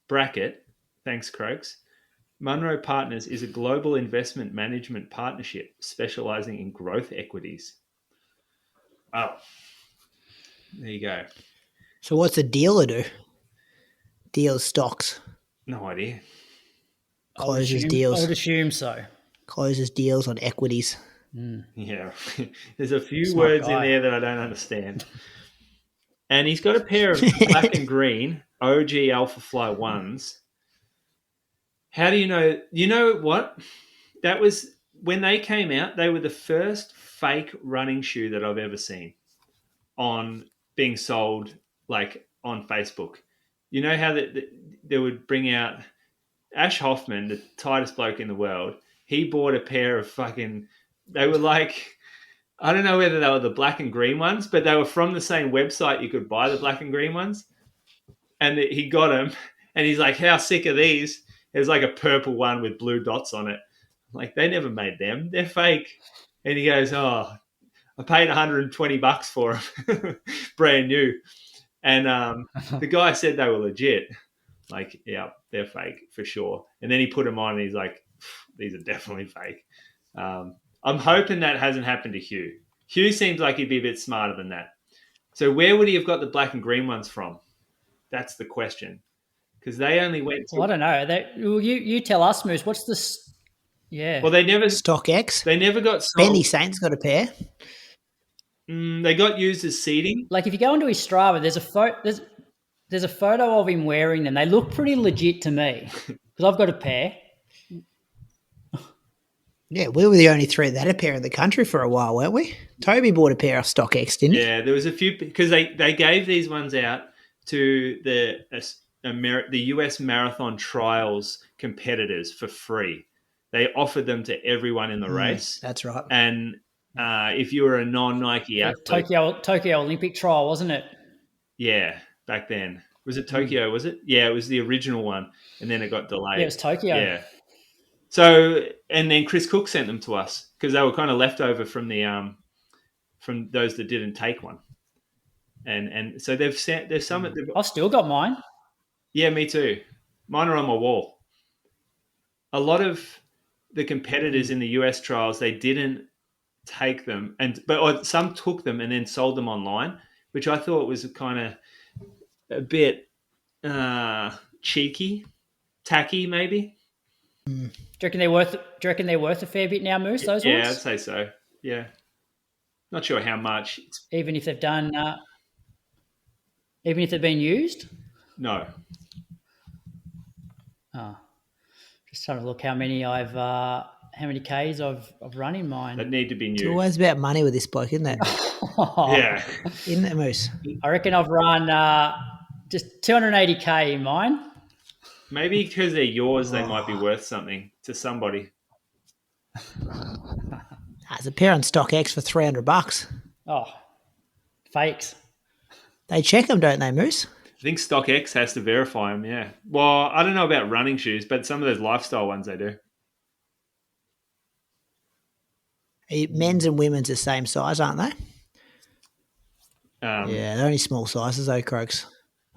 bracket, thanks Croaks. Munro Partners is a global investment management partnership specializing in growth equities. Oh, there you go. So what's a dealer do? Deals stocks. No idea. Closes deals. I would assume so. Closes deals on equities. Yeah. There's a few Smart words guy. in there that I don't understand. And he's got a pair of black and green OG Alpha Fly 1s. How do you know? You know what? That was when they came out, they were the first fake running shoe that I've ever seen on being sold on Facebook. You know how they would bring out Ash Hoffman, the tightest bloke in the world. He bought a pair of they were I don't know whether they were the black and green ones, but they were from the same website you could buy the black and green ones. And he got them, and he's like, how sick are these? There's like a purple one with blue dots on it. Like, they never made them. They're fake. And he goes, oh, I paid $120 for them, brand new. And the guy said they were legit. Like, yeah, they're fake for sure. And then he put them on, and he's like, these are definitely fake. I'm hoping that hasn't happened to Hugh. Hugh seems like he'd be a bit smarter than that. So where would he have got the black and green ones from? That's the question. Because they only went to... Well, I don't know. You tell us, Moose. What's this? Yeah. Well, they never... StockX. They never got sold. Benny Saint's got a pair. They got used as seating. Like, if you go into his Strava, there's a photo of him wearing them. They look pretty legit to me because I've got a pair. Yeah, we were the only three that had a pair in the country for a while, weren't we? Toby bought a pair of StockX, didn't he? Yeah, there was a few because they gave these ones out to the US Marathon Trials competitors for free. They offered them to everyone in the race. That's right. And if you were a non-Nike athlete... Tokyo Olympic trial, wasn't it? Yeah, back then. Was it Tokyo, was it? Yeah, it was the original one, and then it got delayed. Yeah, it was Tokyo. Yeah. So, and then Chris Cook sent them to us because they were kind of leftover from from those that didn't take one. And so there's some... I've still got mine. Yeah, me too. Mine are on my wall. A lot of the competitors in the US trials, they didn't take them, but some took them and then sold them online, which I thought was kind of a bit cheeky, tacky, maybe. Do you reckon they're worth a fair bit now, Moose? Those ones? Yeah, I'd say so. Yeah. Not sure how much. Even if they've done, even if they've been used? No. Oh, just trying to look how many how many Ks I've run in mine. That need to be It's new. always about money with this bloke, isn't it? Yeah. Isn't it, Moose? I reckon I've run just 280K in mine. Maybe because they're yours, they might be worth something to somebody. There's a pair on StockX for $300. Oh, fakes. They check them, don't they, Moose? I think StockX has to verify them, yeah. Well, I don't know about running shoes, but some of those lifestyle ones they do. Men's and women's the same size, aren't they? Yeah, they're only small sizes, though, Croaks.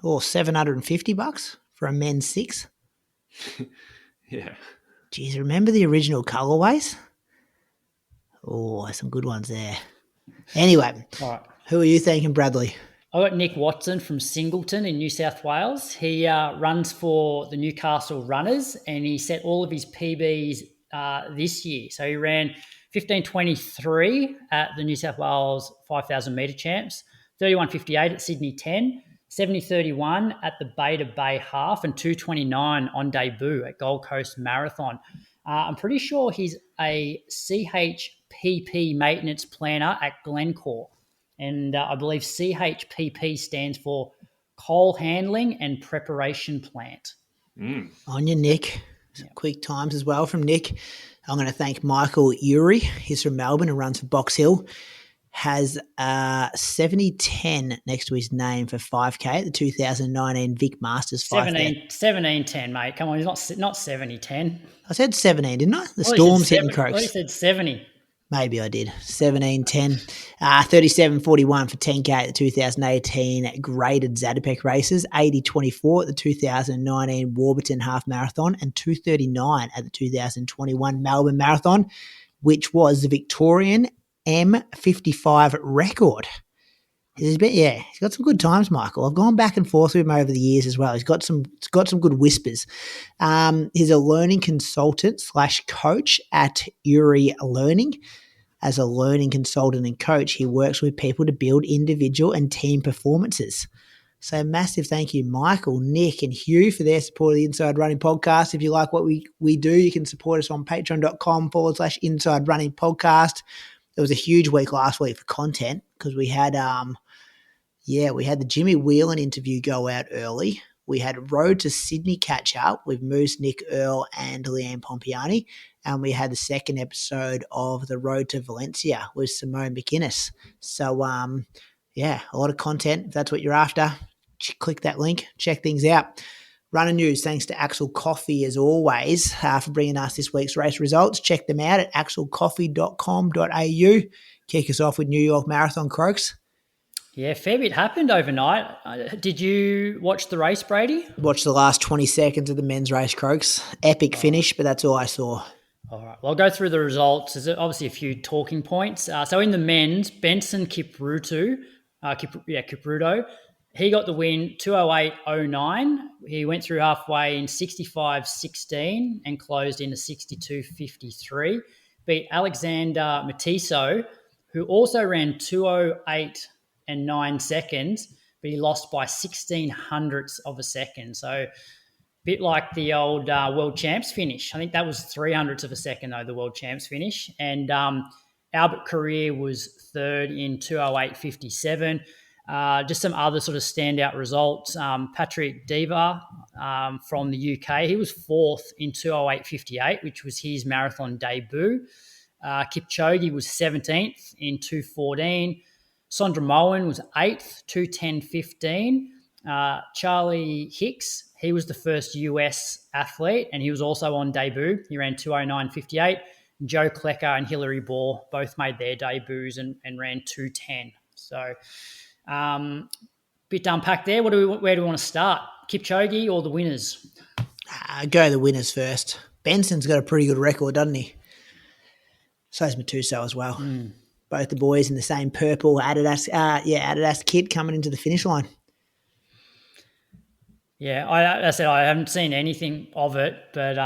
Oh, $750 for a men's 6. Yeah. Geez, remember the original colourways? Oh, some good ones there. Anyway, All right. Who are you thanking, Bradley? I got Nick Watson from Singleton in New South Wales. He runs for the Newcastle Runners, and he set all of his PBs this year. So he ran 15:23 at the New South Wales 5,000m champs, 31:58 at Sydney 10, 70:31 at the Beta Bay half, and 2:29 on debut at Gold Coast Marathon. I'm pretty sure he's a CHPP maintenance planner at Glencore. And I believe CHPP stands for Coal Handling and Preparation Plant. On you, Nick. Some quick times as well from Nick. I'm going to thank Michael Uri. He's from Melbourne and runs for Box Hill. Has 70:10 next to his name for 5K at the 2019 Vic Masters 5K. 17:10, mate. Come on, he's not 70:10. I said 17, didn't I? The Storm's hitting Croaks. I said 70. Maybe I did. 17:10. 37:41 for 10K at the 2018 graded Zatopek races. 80:24 at the 2019 Warburton Half Marathon. And 2:39 at the 2021 Melbourne Marathon, which was the Victorian M55 record. He's got some good times, Michael. I've gone back and forth with him over the years as well. He's got some good whispers. He's a learning consultant / coach at Uri Learning. As a learning consultant and coach, he works with people to build individual and team performances. So massive thank you, Michael, Nick, and Hugh for their support of the Inside Running Podcast. If you like what we do, you can support us on patreon.com/Inside Running Podcast. It was a huge week last week for content because we had the Jimmy Whelan interview go out early. We had Road to Sydney catch up with Moose, Nick Earl, and Leanne Pompeani. And we had the second episode of the Road to Valencia with Simone McInnes. So, a lot of content. If that's what you're after, click that link, check things out. Runner news, thanks to Axel Coffee as always for bringing us this week's race results. Check them out at axelcoffee.com.au. Kick us off with New York Marathon, Croaks. Yeah, fair bit happened overnight. Did you watch the race, Brady? Watched the last 20 seconds of the men's race, Croaks. Epic finish, but that's all I saw. All right. Well, I'll go through the results. There's obviously a few talking points. So in the men's, Benson Kipruto, he got the win, 2:08.09. He went through halfway in 65.16 and closed in a 62.53. Beat Alexander Mutiso, who also ran 2:08.09, but he lost by 16 hundredths of a second. So bit like the old World Champs finish. I think that was 300ths of a second, though, the World Champs finish. And Albert Korir was third in 2:08.57. Just some other sort of standout results. Patrick Diva from the UK, he was fourth in 2:08.58, which was his marathon debut. Kipchoge was 17th in 2:14. Sondra Moen was 8th, 2:10.15. Charlie Hicks, he was the first US athlete, and he was also on debut. He ran 2:09.58. Joe Klecker and Hilary Ball both made their debuts and ran 2:10. So, bit to unpack there. Where do we want to start? Kipchoge or the winners? Go the winners first. Benson's got a pretty good record, doesn't he? So has Mutiso as well. Both the boys in the same purple Adidas kit coming into the finish line. Yeah, I said I haven't seen anything of it, but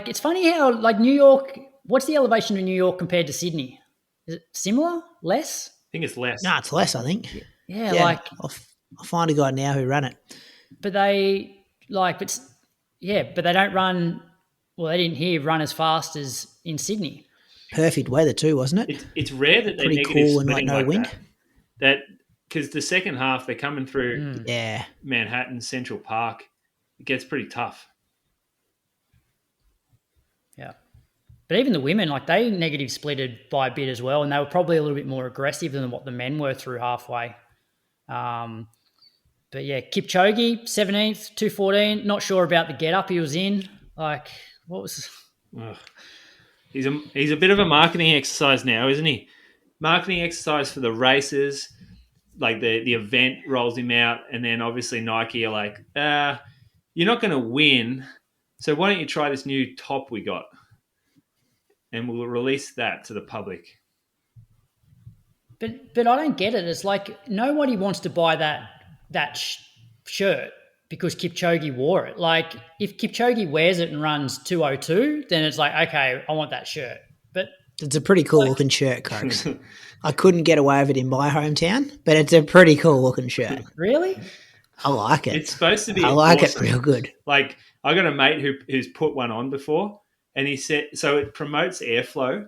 it's funny how New York. What's the elevation of New York compared to Sydney? Is it similar? Less? I think it's less. No, it's less, I think. Yeah, like, I'll find a guy now who ran it. but they but they don't run. Well, they didn't here run as fast as in Sydney. Perfect weather too, wasn't it? It's rare that they're pretty negative cool and splitting no wind. that. That because the second half they're coming through Manhattan Central Park. It gets pretty tough. Yeah. But even the women, like they negative splitted by a bit as well, and they were probably a little bit more aggressive than what the men were through halfway. But yeah, Kipchoge, 17th, 2:14. Not sure about the get-up he was in. Like, what was... Ugh. He's a bit of a marketing exercise now, isn't he? Marketing exercise for the races, like the event rolls him out, and then obviously Nike are like, you're not going to win, so why don't you try this new top we got? And we'll release that to the public. But I don't get it. It's like nobody wants to buy that shirt because Kipchoge wore it. Like if Kipchoge wears it and runs 2:02, then it's like, okay, I want that shirt. But it's a pretty cool looking shirt, Croaks. I couldn't get away with it in my hometown, but it's a pretty cool looking shirt. Really? I like it. It's supposed to be I like awesome. it real good. Like I got a mate who's put one on before, and he said so it promotes airflow,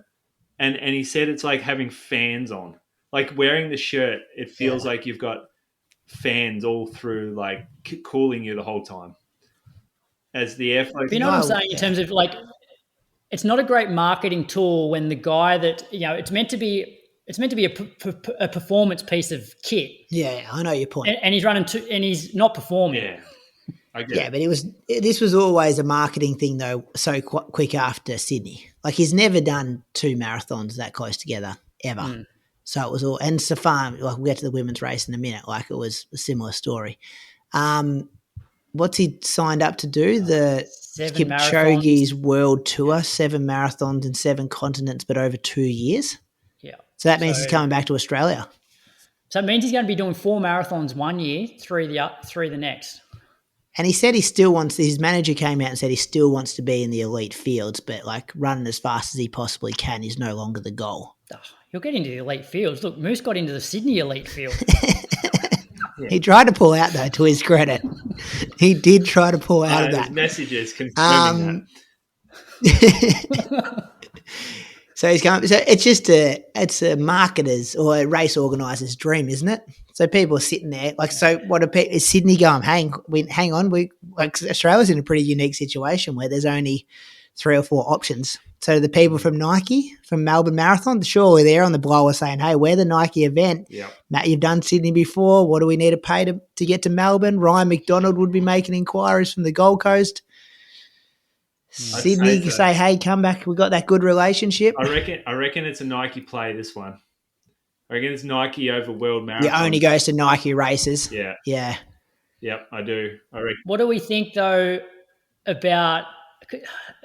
and he said it's like having fans on. Like wearing the shirt, it feels like you've got fans all through, like cooling you the whole time as the airflow. You know what I'm saying in terms of like, it's not a great marketing tool when the guy that it's meant to be a performance piece of kit. Yeah, I know your point. And he's running and he's not performing. Yeah, I get it. But this was always a marketing thing though. So quick after Sydney, like he's never done 2 marathons that close together ever. So it was all, and Safan, like we'll get to the women's race in a minute, like it was a similar story. What's he signed up to do? The Kipchoge's World Tour, 7 marathons in 7 continents, but over 2 years. Yeah. So that means he's coming back to Australia. So it means he's going to be doing 4 marathons one year, 3 the next. And he said he still wants, his manager came out and said he still wants to be in the elite fields, but like running as fast as he possibly can is no longer the goal. He'll get into the elite fields. Look, Moose got into the Sydney elite field. He tried to pull out, though, to his credit. He did try to pull out of that. His messages confirming that. So he's going. So it's a marketer's or a race organiser's dream, isn't it? So people are sitting there like, so what is Sydney going? Hang on, Australia's in a pretty unique situation where there's only 3 or 4 options. So the people from Nike, from Melbourne Marathon, surely they're on the blower saying, hey, we're the Nike event. Yep. Matt, you've done Sydney before. What do we need to pay to get to Melbourne? Ryan McDonald would be making inquiries from the Gold Coast. Sydney say, hey, come back. We got that good relationship. I reckon it's a Nike play, this one. I reckon it's Nike over World Marathon. He only goes to Nike races. Yeah. Yeah. Yep, I do. I reckon. What do we think, though, about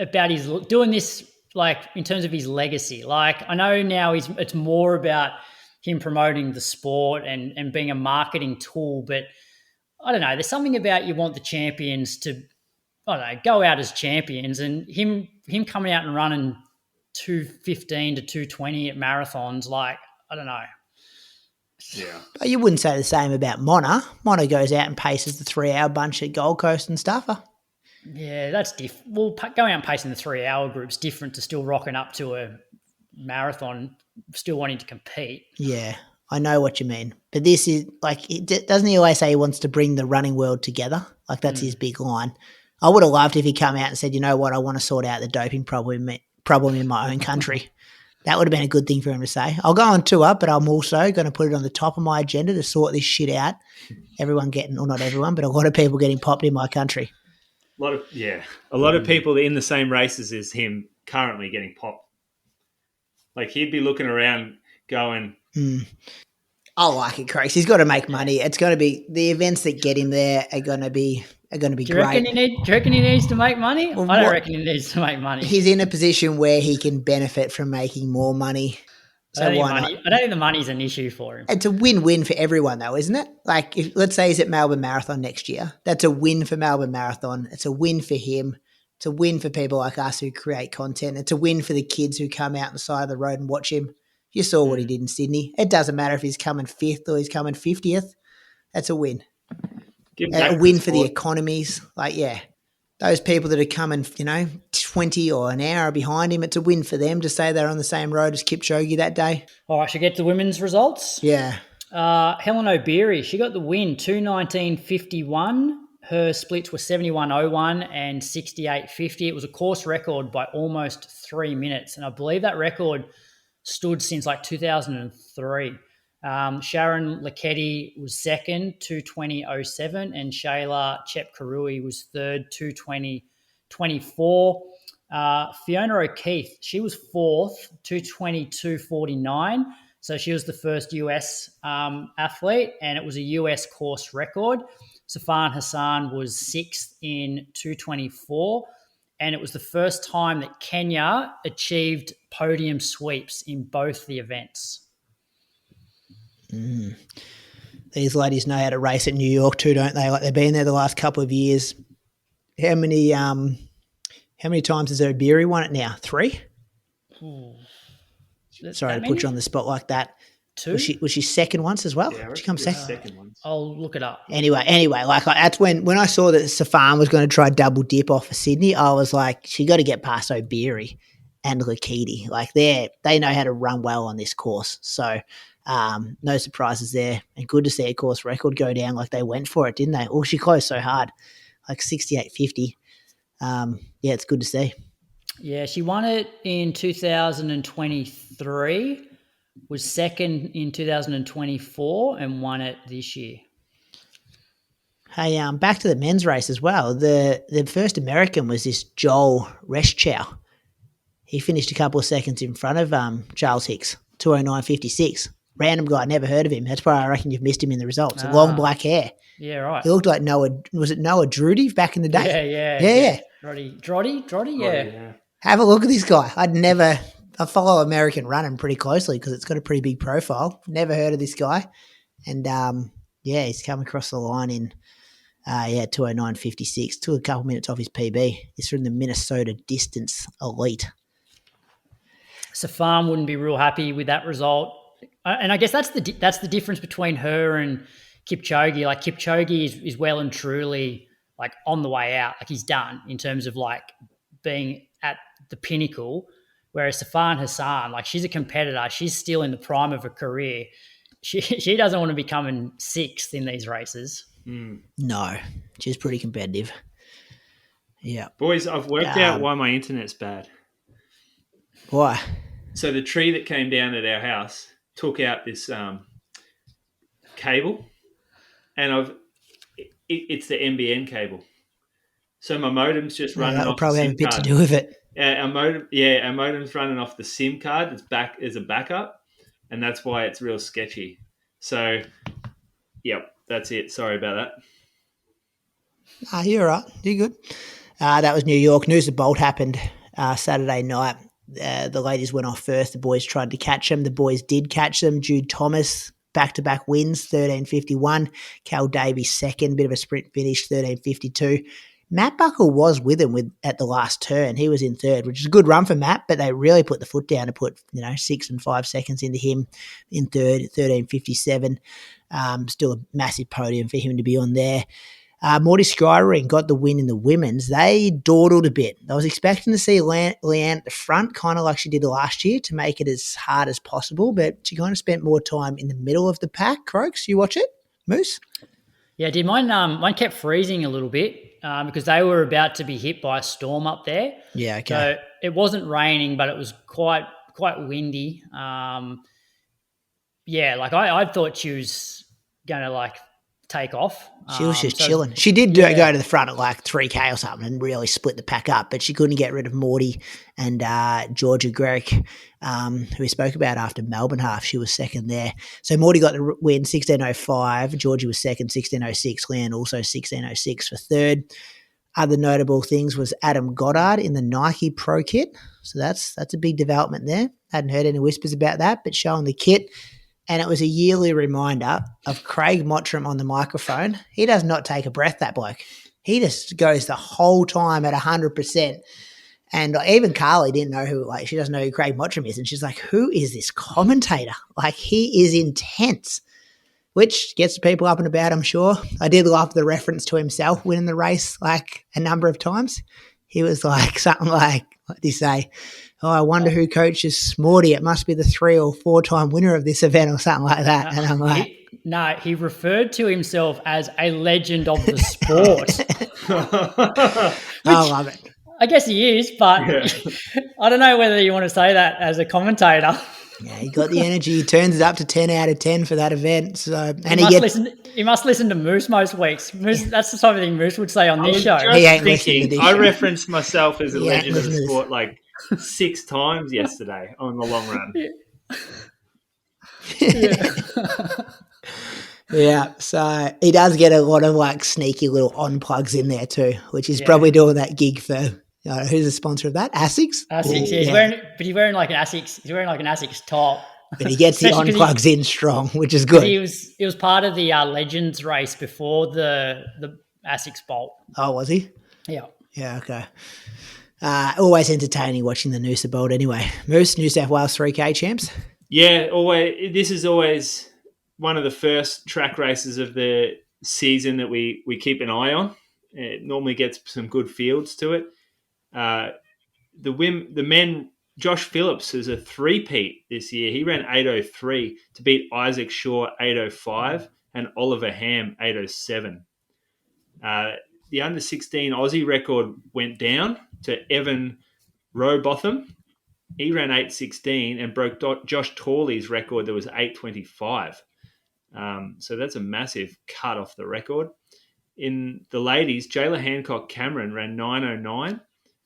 his doing this, like, in terms of his legacy? Like, I know now it's more about him promoting the sport and being a marketing tool, but I don't know. There's something about you want the champions to, I don't know, go out as champions, and him coming out and running 2:15 to 2:20 at marathons, like, I don't know. Yeah. But you wouldn't say the same about Mona. Mona goes out and paces the 3-hour bunch at Gold Coast and stuff. Yeah, that's different. Well, going out and pacing the 3-hour group's different to still rocking up to a marathon, still wanting to compete. Yeah, I know what you mean. But this is, like, doesn't he always say he wants to bring the running world together? Like, that's his big line. I would have loved if he come out and said, you know what, I want to sort out the doping problem in my own country. That would have been a good thing for him to say. I'll go on tour, but I'm also going to put it on the top of my agenda to sort this shit out. Everyone getting, or not everyone, but a lot of people getting popped in my country. A lot of people in the same races as him currently getting popped. Like, he'd be looking around going, I like it, Craig. He's got to make money. It's going to be, the events that get him there are going to be do you great. Reckon he needs to make money? Well, I don't reckon he needs to make money. He's in a position where he can benefit from making more money. So why not? I don't think the money's an issue for him. It's a win-win for everyone, though, isn't it? Like, let's say he's at Melbourne Marathon next year. That's a win for Melbourne Marathon. It's a win for him. It's a win for people like us who create content. It's a win for the kids who come out on the side of the road and watch him. You saw what he did in Sydney. It doesn't matter if he's coming 5th or he's coming 50th. That's a win. A win for the economies. Like, yeah, those people that are coming, 20 or an hour behind him, it's a win for them to say they're on the same road as Kipchoge that day. All right, should we get to the women's results? Yeah. Hellen Obiri, she got the win, 2:19.51. Her splits were 71.01 and 68.50. It was a course record by almost 3 minutes, and I believe that record stood since like 2003. Sharon Lokedi was second, 2:20.07, and Sheila Chepkirui was third, 2:20.24. Fiona O'Keefe, she was fourth, 2:22.49. So she was the first US athlete, and it was a US course record. Safan Hassan was sixth in 2:24, and it was the first time that Kenya achieved podium sweeps in both the events. These ladies know how to race at New York too, don't they? Like, they've been there the last couple of years. How many times has Obiri won it now? 3? Sorry to put you on the spot like that. 2? Was she second once as well? Yeah, Did she come second? Second once. I'll look it up. Anyway, like that's when I saw that Safan was going to try double dip off of Sydney, I was like, she got to get past Obiri and Lokedi. Like, they know how to run well on this course. So no surprises there. And good to see a course record go down like they went for it, didn't they? Oh, she closed so hard, like 68.50. Yeah, it's good to see. Yeah, she won it in 2023, was second in 2024, and won it this year. Hey, back to the men's race as well. The first American was this Joel Reschchow. He finished a couple of seconds in front of Charles Hicks, 2:09.56. Random guy, never heard of him. That's why I reckon you've missed him in the results. Long black hair. Yeah, right. He looked like Noah. Was it Noah Drudy back in the day? Yeah. Drody, yeah. Have a look at this guy. I follow American running pretty closely because it's got a pretty big profile. Never heard of this guy. And, he's come across the line in, 2:09.56. Took a couple minutes off his PB. He's from the Minnesota Distance Elite. Safan wouldn't be real happy with that result. And I guess that's the difference between her and Kipchoge. Like, Kipchoge is well and truly like on the way out. Like, he's done in terms of like being at the pinnacle. Whereas Safan Hassan, like, she's a competitor. She's still in the prime of her career. She doesn't want to be coming 6th in these races. No, she's pretty competitive. Yeah. Boys, I've worked out why my internet's bad. Why? So the tree that came down at our house took out this cable, and it's the NBN cable. So my modem's just running off. That will probably have a bit to do with it. Our modem's running off the SIM card. It's back as a backup, and that's why it's real sketchy. So, yep, that's it. Sorry about that. You're all right. You're good. That was New York. Noosa Bolt happened Saturday night. The ladies went off first. The boys tried to catch them. The boys did catch them. Jude Thomas, back-to-back wins, 13.51. Callum Davies second, bit of a sprint finish, 13.52. Matt Buckell was with him at the last turn. He was in third, which is a good run for Matt, but they really put the foot down to put 6 and 5 seconds into him in third, 13.57. Still a massive podium for him to be on there. Maudie Skyring got the win in the women's. They dawdled a bit. I was expecting to see Leanne at the front, kind of like she did last year, to make it as hard as possible, but she kind of spent more time in the middle of the pack. Croaks, you watch it? Moose? Yeah, did mine kept freezing a little bit because they were about to be hit by a storm up there. Yeah, okay. So it wasn't raining, but it was quite windy. I thought she was going to take off. She was just chilling. She did go to the front at 3K or something and really split the pack up, but she couldn't get rid of Maudie and Georgie Grgec, who we spoke about after Melbourne half. She was second there. So Maudie got the win, 16.05. Georgie was second, 16.06. Leanne also 16.06 for third. Other notable things was Adam Goddard in the Nike Pro Kit. So that's a big development there. Hadn't heard any whispers about that, but showing the kit. And it was a yearly reminder of Craig Mottram on the microphone. He does not take a breath, that bloke. He just goes the whole time at 100%. And even Carly didn't know who, like, she doesn't know who Craig Mottram is. And she's like, who is this commentator? Like, he is intense, which gets people up and about, I'm sure. I did love the reference to himself winning the race, like, a number of times. He was like, something like, what did he say? Oh, I wonder who coaches Maudie. It must be the 3 or 4 time winner of this event or something like that. And I'm like, he referred to himself as a legend of the sport. I love it. I guess he is, but I don't know whether you want to say that as a commentator. Yeah, he got the energy. He turns it up to 10 out of 10 for that event. So, and he must listen to Moose most weeks. Moose, that's the type of thing Moose would say on this show. He ain't listening to this I show. referenced myself as a legend of the sport like 6 times yesterday on the long run. Yeah, so he does get a lot of like sneaky little on plugs in there too, which is probably doing that gig for, who's the sponsor of that? ASICS? ASICS, yeah. He's wearing like an ASICS top. But he gets the on plugs in strong, which is good. He was part of the Legends race before the ASICS Bolt. Oh, was he? Yeah. Yeah, okay. Always entertaining watching the Noosa Bolt anyway. Moose, New South Wales 3K champs? Yeah, always. This is always one of the first track races of the season that we keep an eye on. It normally gets some good fields to it. The men, Josh Phillips is a 3-peat this year. He ran 8:03 to beat Isaac Shaw 8:05 and Oliver Ham 8:07. The under-16 Aussie record went down to Evan Rowbotham. He ran 8:16 and broke Josh Torley's record that was 8:25. So that's a massive cut off the record. In the ladies, Jayla Hancock Cameron ran 9:09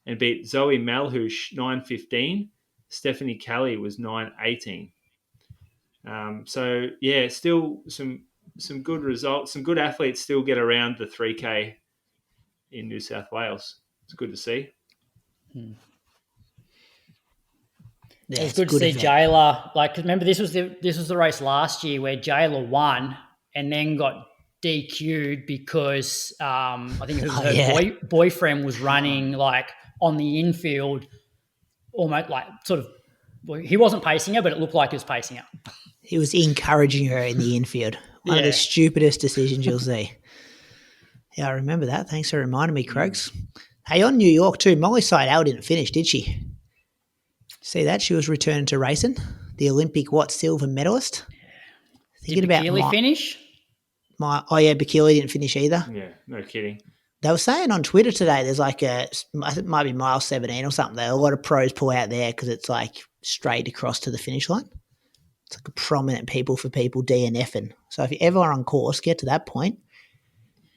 and beat Zoe Malhouche 9:15. Stephanie Kelly was 9:18. So yeah, still some good results. Some good athletes still get around the 3K in New South Wales. It's good to see. Yeah, it's good to see Jayla. Like, remember this was the race last year where Jayla won and then got DQ'd because I think her boyfriend was running like on the infield, almost like sort of. Well, he wasn't pacing her, but it looked like he was pacing her. He was encouraging her in the infield. One of the stupidest decisions you'll see. Yeah, I remember that. Thanks for reminding me, Croaks. Hey, on New York too, Molly Seidel didn't finish, did she? See that? She was returned to racing. The Olympic silver medalist. Did Bekele finish? Bekele didn't finish either. Yeah, no kidding. They were saying on Twitter today there's like I think it might be mile 17 or something. A lot of pros pull out there because it's like straight across to the finish line. It's like a prominent people for people DNFing. So if you're ever on course, get to that point.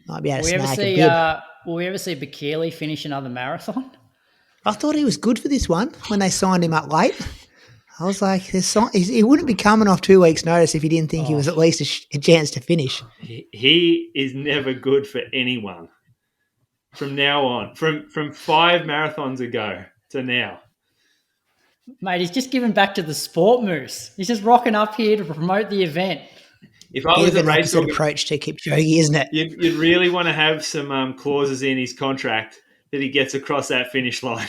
Might be able to snag a bib. Will we ever see Bekele finish another marathon? I thought he was good for this one when they signed him up late. I was like, he wouldn't be coming off 2 weeks' notice if he didn't think he was at least a chance to finish. He is never good for anyone. From now on, from 5 marathons ago to now. Mate, he's just giving back to the sport, Moose. He's just rocking up here to promote the event. If I was a race approach to Kipchoge, isn't it? You'd really want to have some clauses in his contract that he gets across that finish line.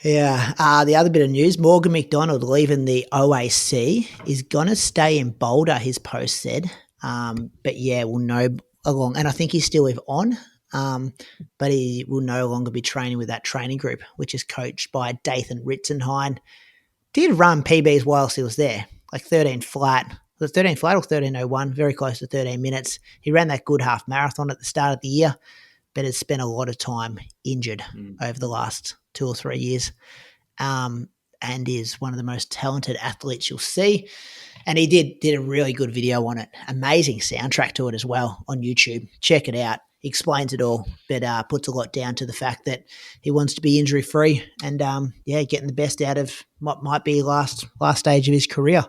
Yeah. The other bit of news, Morgan McDonald leaving the OAC is going to stay in Boulder, his post said. But yeah, we'll know along. And I think he's still with On. But he will no longer be training with that training group, which is coached by Dathan Ritzenheim. Did run PBs whilst he was there, like 13 flat. Was it 13 flat or 13:01? Very close to 13 minutes. He ran that good half marathon at the start of the year, but has spent a lot of time injured over the last 2 or 3 years, and is one of the most talented athletes you'll see. And he did a really good video on it. Amazing soundtrack to it as well on YouTube. Check it out. He explains it all, but puts a lot down to the fact that he wants to be injury-free and, getting the best out of what might be last stage of his career.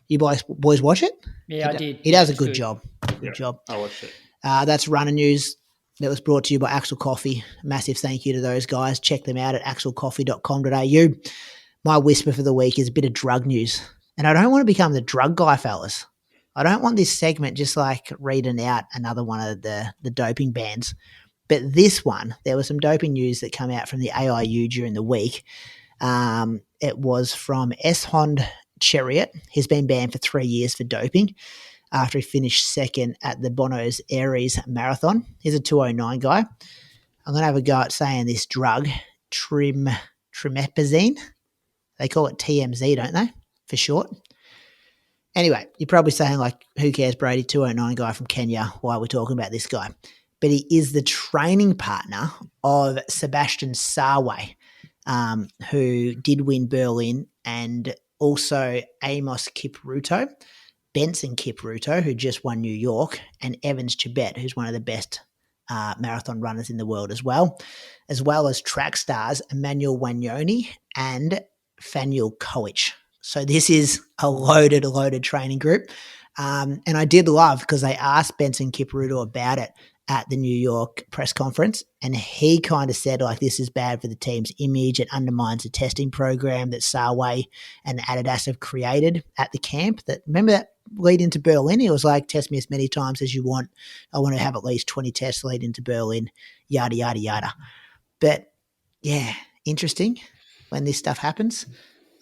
You boys watch it? Yeah, I did. He does a good job. Good job. I watched it. That's Runner News. That was brought to you by Axel Coffee. Massive thank you to those guys. Check them out at axelcoffee.com.au. My whisper for the week is a bit of drug news. And I don't want to become the drug guy, fellas. I don't want this segment just like reading out another one of the doping bans. But this one, there was some doping news that came out from the AIU during the week. It was from Eshond Chariot. He's been banned for 3 years for doping after he finished second at the Buenos Aires Marathon. He's a 209 guy. I'm going to have a go at saying this drug, trimepazine. They call it TMZ, don't they, for short? Anyway, you're probably saying, like, who cares, Brady, 209 guy from Kenya, why are we talking about this guy? But he is the training partner of Sebastian Sawe, who did win Berlin, and also Amos Kipruto, Benson Kipruto, who just won New York, and Evans Chebet, who's one of the best marathon runners in the world as well as track stars Emmanuel Wanyoni and Faniel Koich. So this is a loaded training group. And I did love, because they asked Benson Kipruto about it at the New York press conference, and he kind of said, like, this is bad for the team's image. It undermines the testing program that Sawe and Adidas have created at the camp. That, remember that lead into Berlin? He was like, test me as many times as you want. I want to have at least 20 tests lead into Berlin, yada, yada, yada. But yeah, interesting when this stuff happens.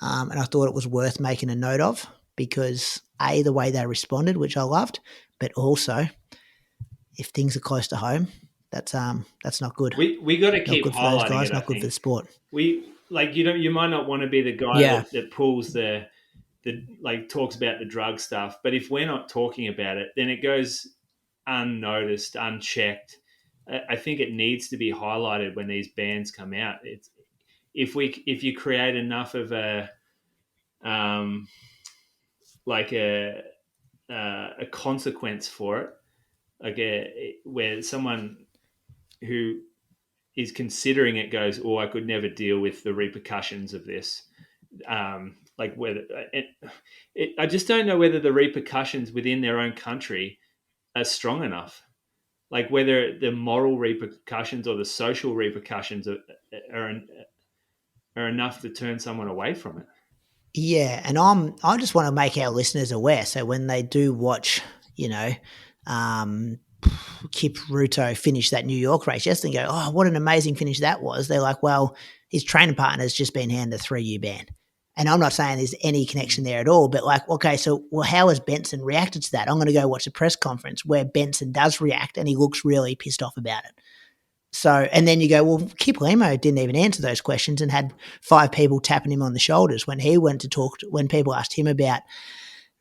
And I thought it was worth making a note of, because A, the way they responded, which I loved, but also if things are close to home, that's not good. We got to keep good for highlighting those guys, it. not good for the sport. You might not want to be the guy that pulls the like talks about the drug stuff, but if we're not talking about it, then it goes unnoticed, unchecked. I think it needs to be highlighted when these bans come out. It's if you create enough of a consequence for it, where someone who is considering it goes, oh, I could never deal with the repercussions of this. I just don't know whether the repercussions within their own country are strong enough. Like whether the moral repercussions or the social repercussions are enough to turn someone away from it. Yeah, and I just want to make our listeners aware. So when they do watch, Kipruto finish that New York race yesterday and go, oh, what an amazing finish that was. They're like, well, his training partner's just been handed a 3-year ban. And I'm not saying there's any connection there at all, but like, okay, so how has Benson reacted to that? I'm going to go watch a press conference where Benson does react and he looks really pissed off about it. So, and then you go, well, Kip Limo didn't even answer those questions and had 5 people tapping him on the shoulders when he went to talk, when people asked him about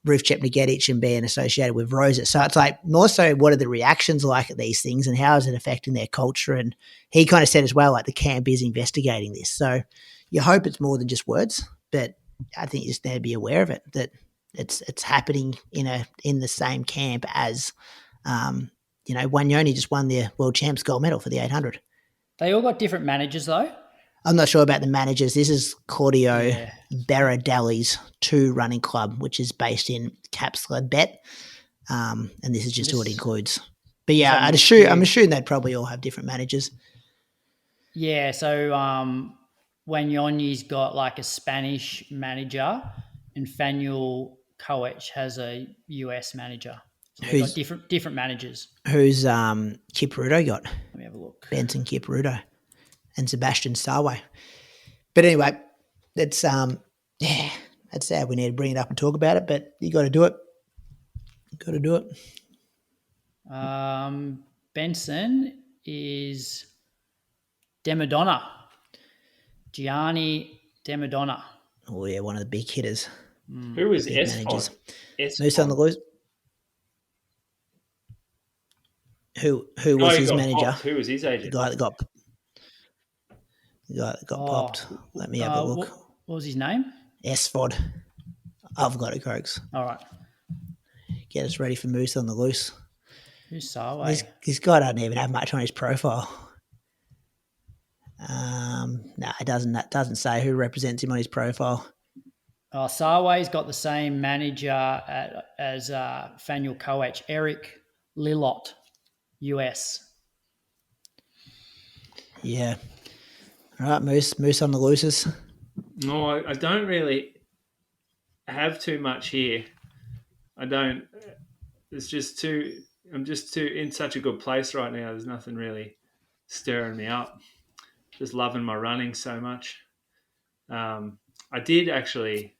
Roof Chepngetich and being associated with Rosa. So it's like more so what are the reactions like at these things and how is it affecting their culture? And he kind of said as well, like the camp is investigating this. So you hope it's more than just words, but I think you just need to be aware of it, that it's happening in the same camp as, Wanyoni just won the world champs gold medal for the 800. They all got different managers though. I'm not sure about the managers. This is Claudio Baradali's 2 running club, which is based in Capsladbet. And this is just what it includes. But yeah, I'm assuming they'd probably all have different managers. Yeah, so Wanyoni's got like a Spanish manager and Faniel Koich has a US manager. So they've got different managers. Who's Kipruto got? Let me have a look. Benson Kipruto and Sebastian Sawe. But anyway, that's sad. We need to bring it up and talk about it, but you got to do it. Benson is Demadonna. Gianni Demadonna. Oh yeah, one of the big hitters. Who is S-Pod? Noosa on the loose. Who was his manager? Popped. Who was his agent? The guy that got popped. Let me have a look. What was his name? S-Fod. I've got it, Grgec. All right. Get us ready for Moose on the loose. Who's Sawe? This guy doesn't even have much on his profile. No, it doesn't. That doesn't say who represents him on his profile. Sawe's got the same manager as Faniel Koich, Eric Lillot, US. Yeah. All right, Moose on the looses. No, I don't really have too much here. I don't. It's just too. I'm just too in such a good place right now. There's nothing really stirring me up. Just loving my running so much. I did actually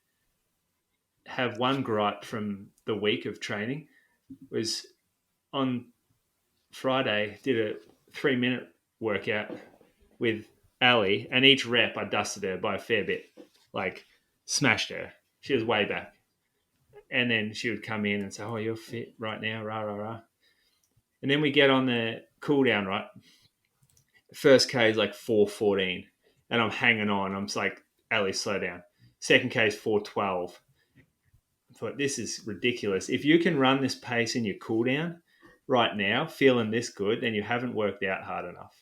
have one gripe from the week of training. It was on Friday, did a 3-minute workout with Ali, and each rep I dusted her by a fair bit, like smashed her. She was way back. And then she would come in and say, oh, you're fit right now, rah, rah, rah. And then we get on the cool down, right? First K is like 4:14, and I'm hanging on. I'm just like, Ali, slow down. Second K is 4:12. I thought, this is ridiculous. If you can run this pace in your cool down right now, feeling this good, then you haven't worked out hard enough.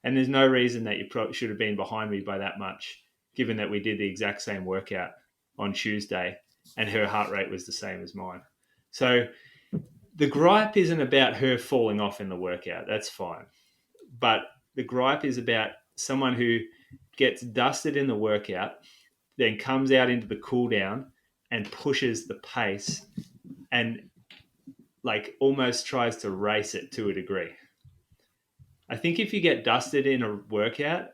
And there's no reason that you should have been behind me by that much, given that we did the exact same workout on Tuesday and her heart rate was the same as mine. So the gripe isn't about her falling off in the workout. That's fine. But the gripe is about someone who gets dusted in the workout, then comes out into the cool down and pushes the pace and like almost tries to race it to a degree. I think if you get dusted in a workout,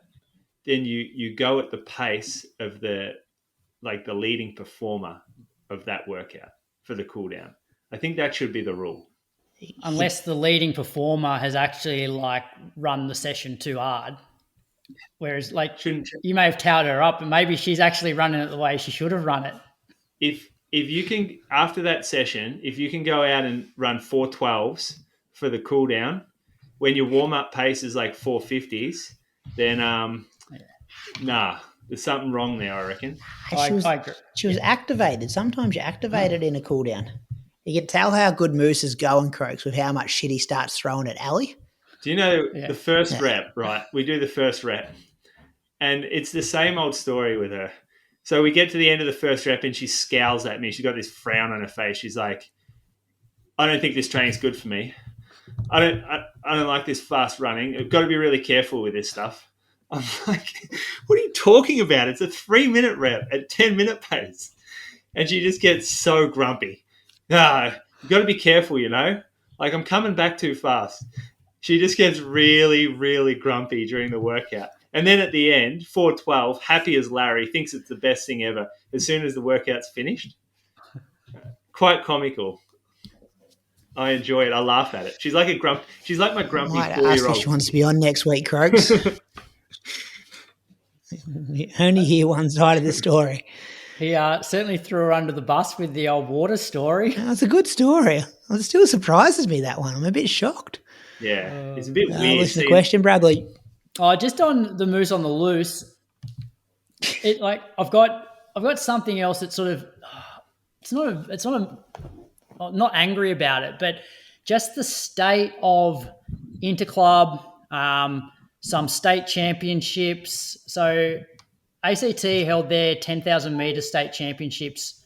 then you go at the pace of the leading performer of that workout for the cool down. I think that should be the rule. Unless the leading performer has actually like run the session too hard. Whereas like you may have touted her up and maybe she's actually running it the way she should have run it. If you can, after that session, if you can go out and run 4:12s for the cool down, when your warm-up pace is like 4:50s, then there's something wrong there, I reckon. She was activated. Sometimes you're activated in a cool down. You can tell how good Moose is going, Croaks, with how much shit he starts throwing at Ali. Do you know the first rep, right? We do the first rep, and it's the same old story with her. So we get to the end of the first rep, and she scowls at me. She's got this frown on her face. She's like, I don't think this training's good for me. I don't like this fast running. I've got to be really careful with this stuff. I'm like, what are you talking about? It's a 3-minute rep at 10-minute pace. And she just gets so grumpy. You've got to be careful, you know? Like, I'm coming back too fast. She just gets really, really grumpy during the workout. And then at the end, 4:12, happy as Larry, thinks it's the best thing ever as soon as the workout's finished. Quite comical. I enjoy it. I laugh at it. She's like my grumpy 4-year-old. Ask if she wants to be on next week, Croaks. You only hear one side of the story. He certainly threw her under the bus with the old water story. That's a good story. It still surprises me, that one. I'm a bit shocked. Yeah, it's a bit weird. What's the question, Bradley? Just on the Moose on the loose, I've got something else that's sort of not angry about it, but just the state of interclub, some state championships. So ACT held their 10,000 metre state championships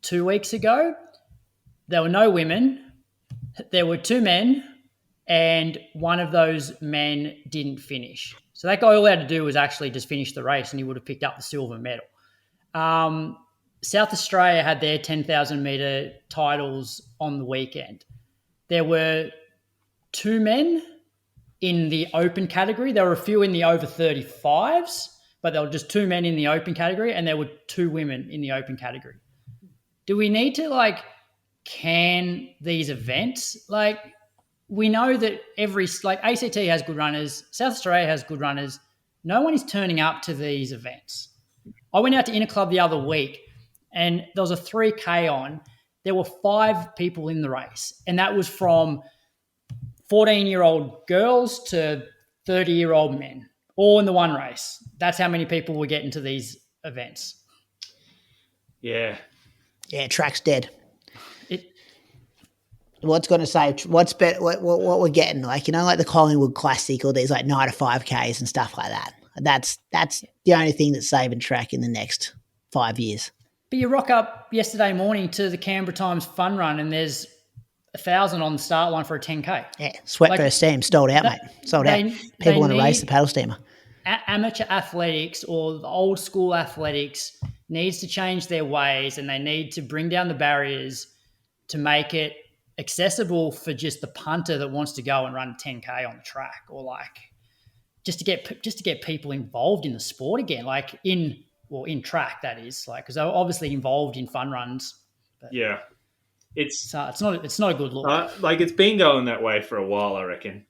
2 weeks ago. There were no women. There were 2 men, and one of those men didn't finish. So that guy, all he had to do was actually just finish the race and he would have picked up the silver medal. South Australia had their 10,000 metre titles on the weekend. There were 2 men in the open category. There were a few in the over 35s, but there were just 2 men in the open category, and there were 2 women in the open category. Do we need to can these events? We know that ACT has good runners, South Australia has good runners. No one is turning up to these events. I went out to Interclub the other week, and there was a 3K on. There were 5 people in the race, and that was from 14-year-old girls to 30-year-old men, all in the one race. That's how many people were getting to these events. Yeah. Yeah, track's dead. What's going to say? What's better? What we're getting, like the Collingwood Classic or these night of 5Ks and stuff like that. That's the only thing that's saving track in the next 5 years. But you rock up yesterday morning to the Canberra Times Fun Run, and there's 1,000 on the start line for a 10K. Yeah, sweat first steam, sold out, mate. Sold out. People want to race the paddle steamer. Amateur athletics or the old school athletics needs to change their ways, and they need to bring down the barriers to make it accessible for just the punter that wants to go and run 10K on the track, or just to get people involved in the sport again, like in track, that is, like, because they're obviously involved in fun runs. Yeah, it's not a good look. Like, it's been going that way for a while, I reckon.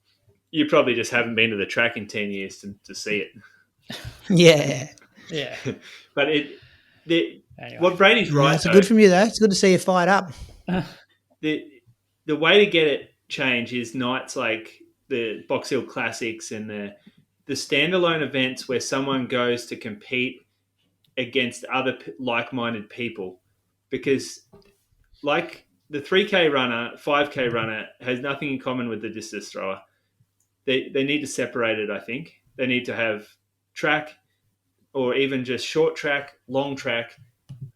You probably just haven't been to the track in 10 years to see it. Yeah. But what Brady's right. It's good from you, though. It's good to see you fired up. The way to get it change is nights like the Box Hill Classics and the standalone events where someone goes to compete against other like-minded people, because like the 3K runner, 5K runner has nothing in common with the distance thrower. They need to separate it, I think. They need to have track, or even just short track, long track,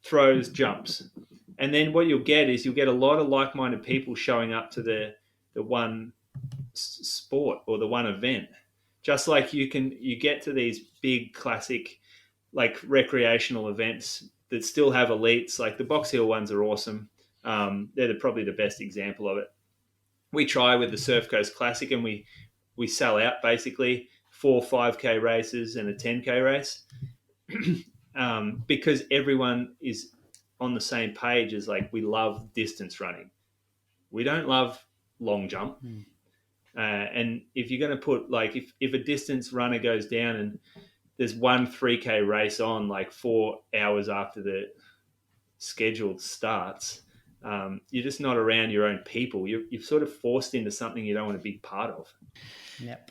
throws, jumps. And then what you'll get is a lot of like-minded people showing up to the one sport or the one event. Just like you get to these big classic, like, recreational events that still have elites. Like the Box Hill ones are awesome. They're probably the best example of it. We try with the Surf Coast Classic, and we sell out basically 4 5K races and a 10K race because everyone is on the same page as, like, we love distance running. We don't love long jump. And if you're going to put, like, if a distance runner goes down and there's one 3K race on, like, 4 hours after the scheduled starts, you're just not around your own people. You're sort of forced into something you don't want to be part of.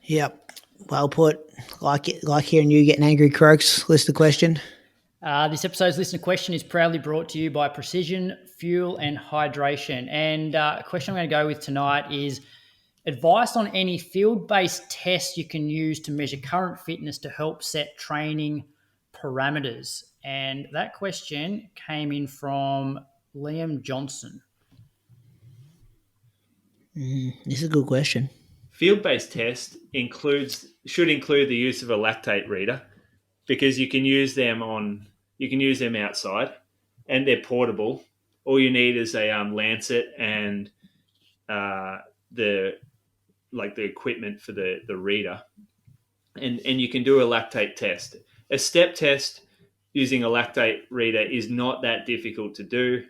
Yep. Well put. Like hearing you getting angry, Croaks. List the question. This episode's listener question is proudly brought to you by Precision Fuel and Hydration. And a question I'm going to go with tonight is advice on any field-based tests you can use to measure current fitness to help set training parameters. And that question came in from Liam Johnson. This is a good question. Field-based test should include the use of a lactate reader, because you can use them outside, and they're portable. All you need is a lancet and the equipment for the reader, and you can do a lactate test. A step test using a lactate reader is not that difficult to do,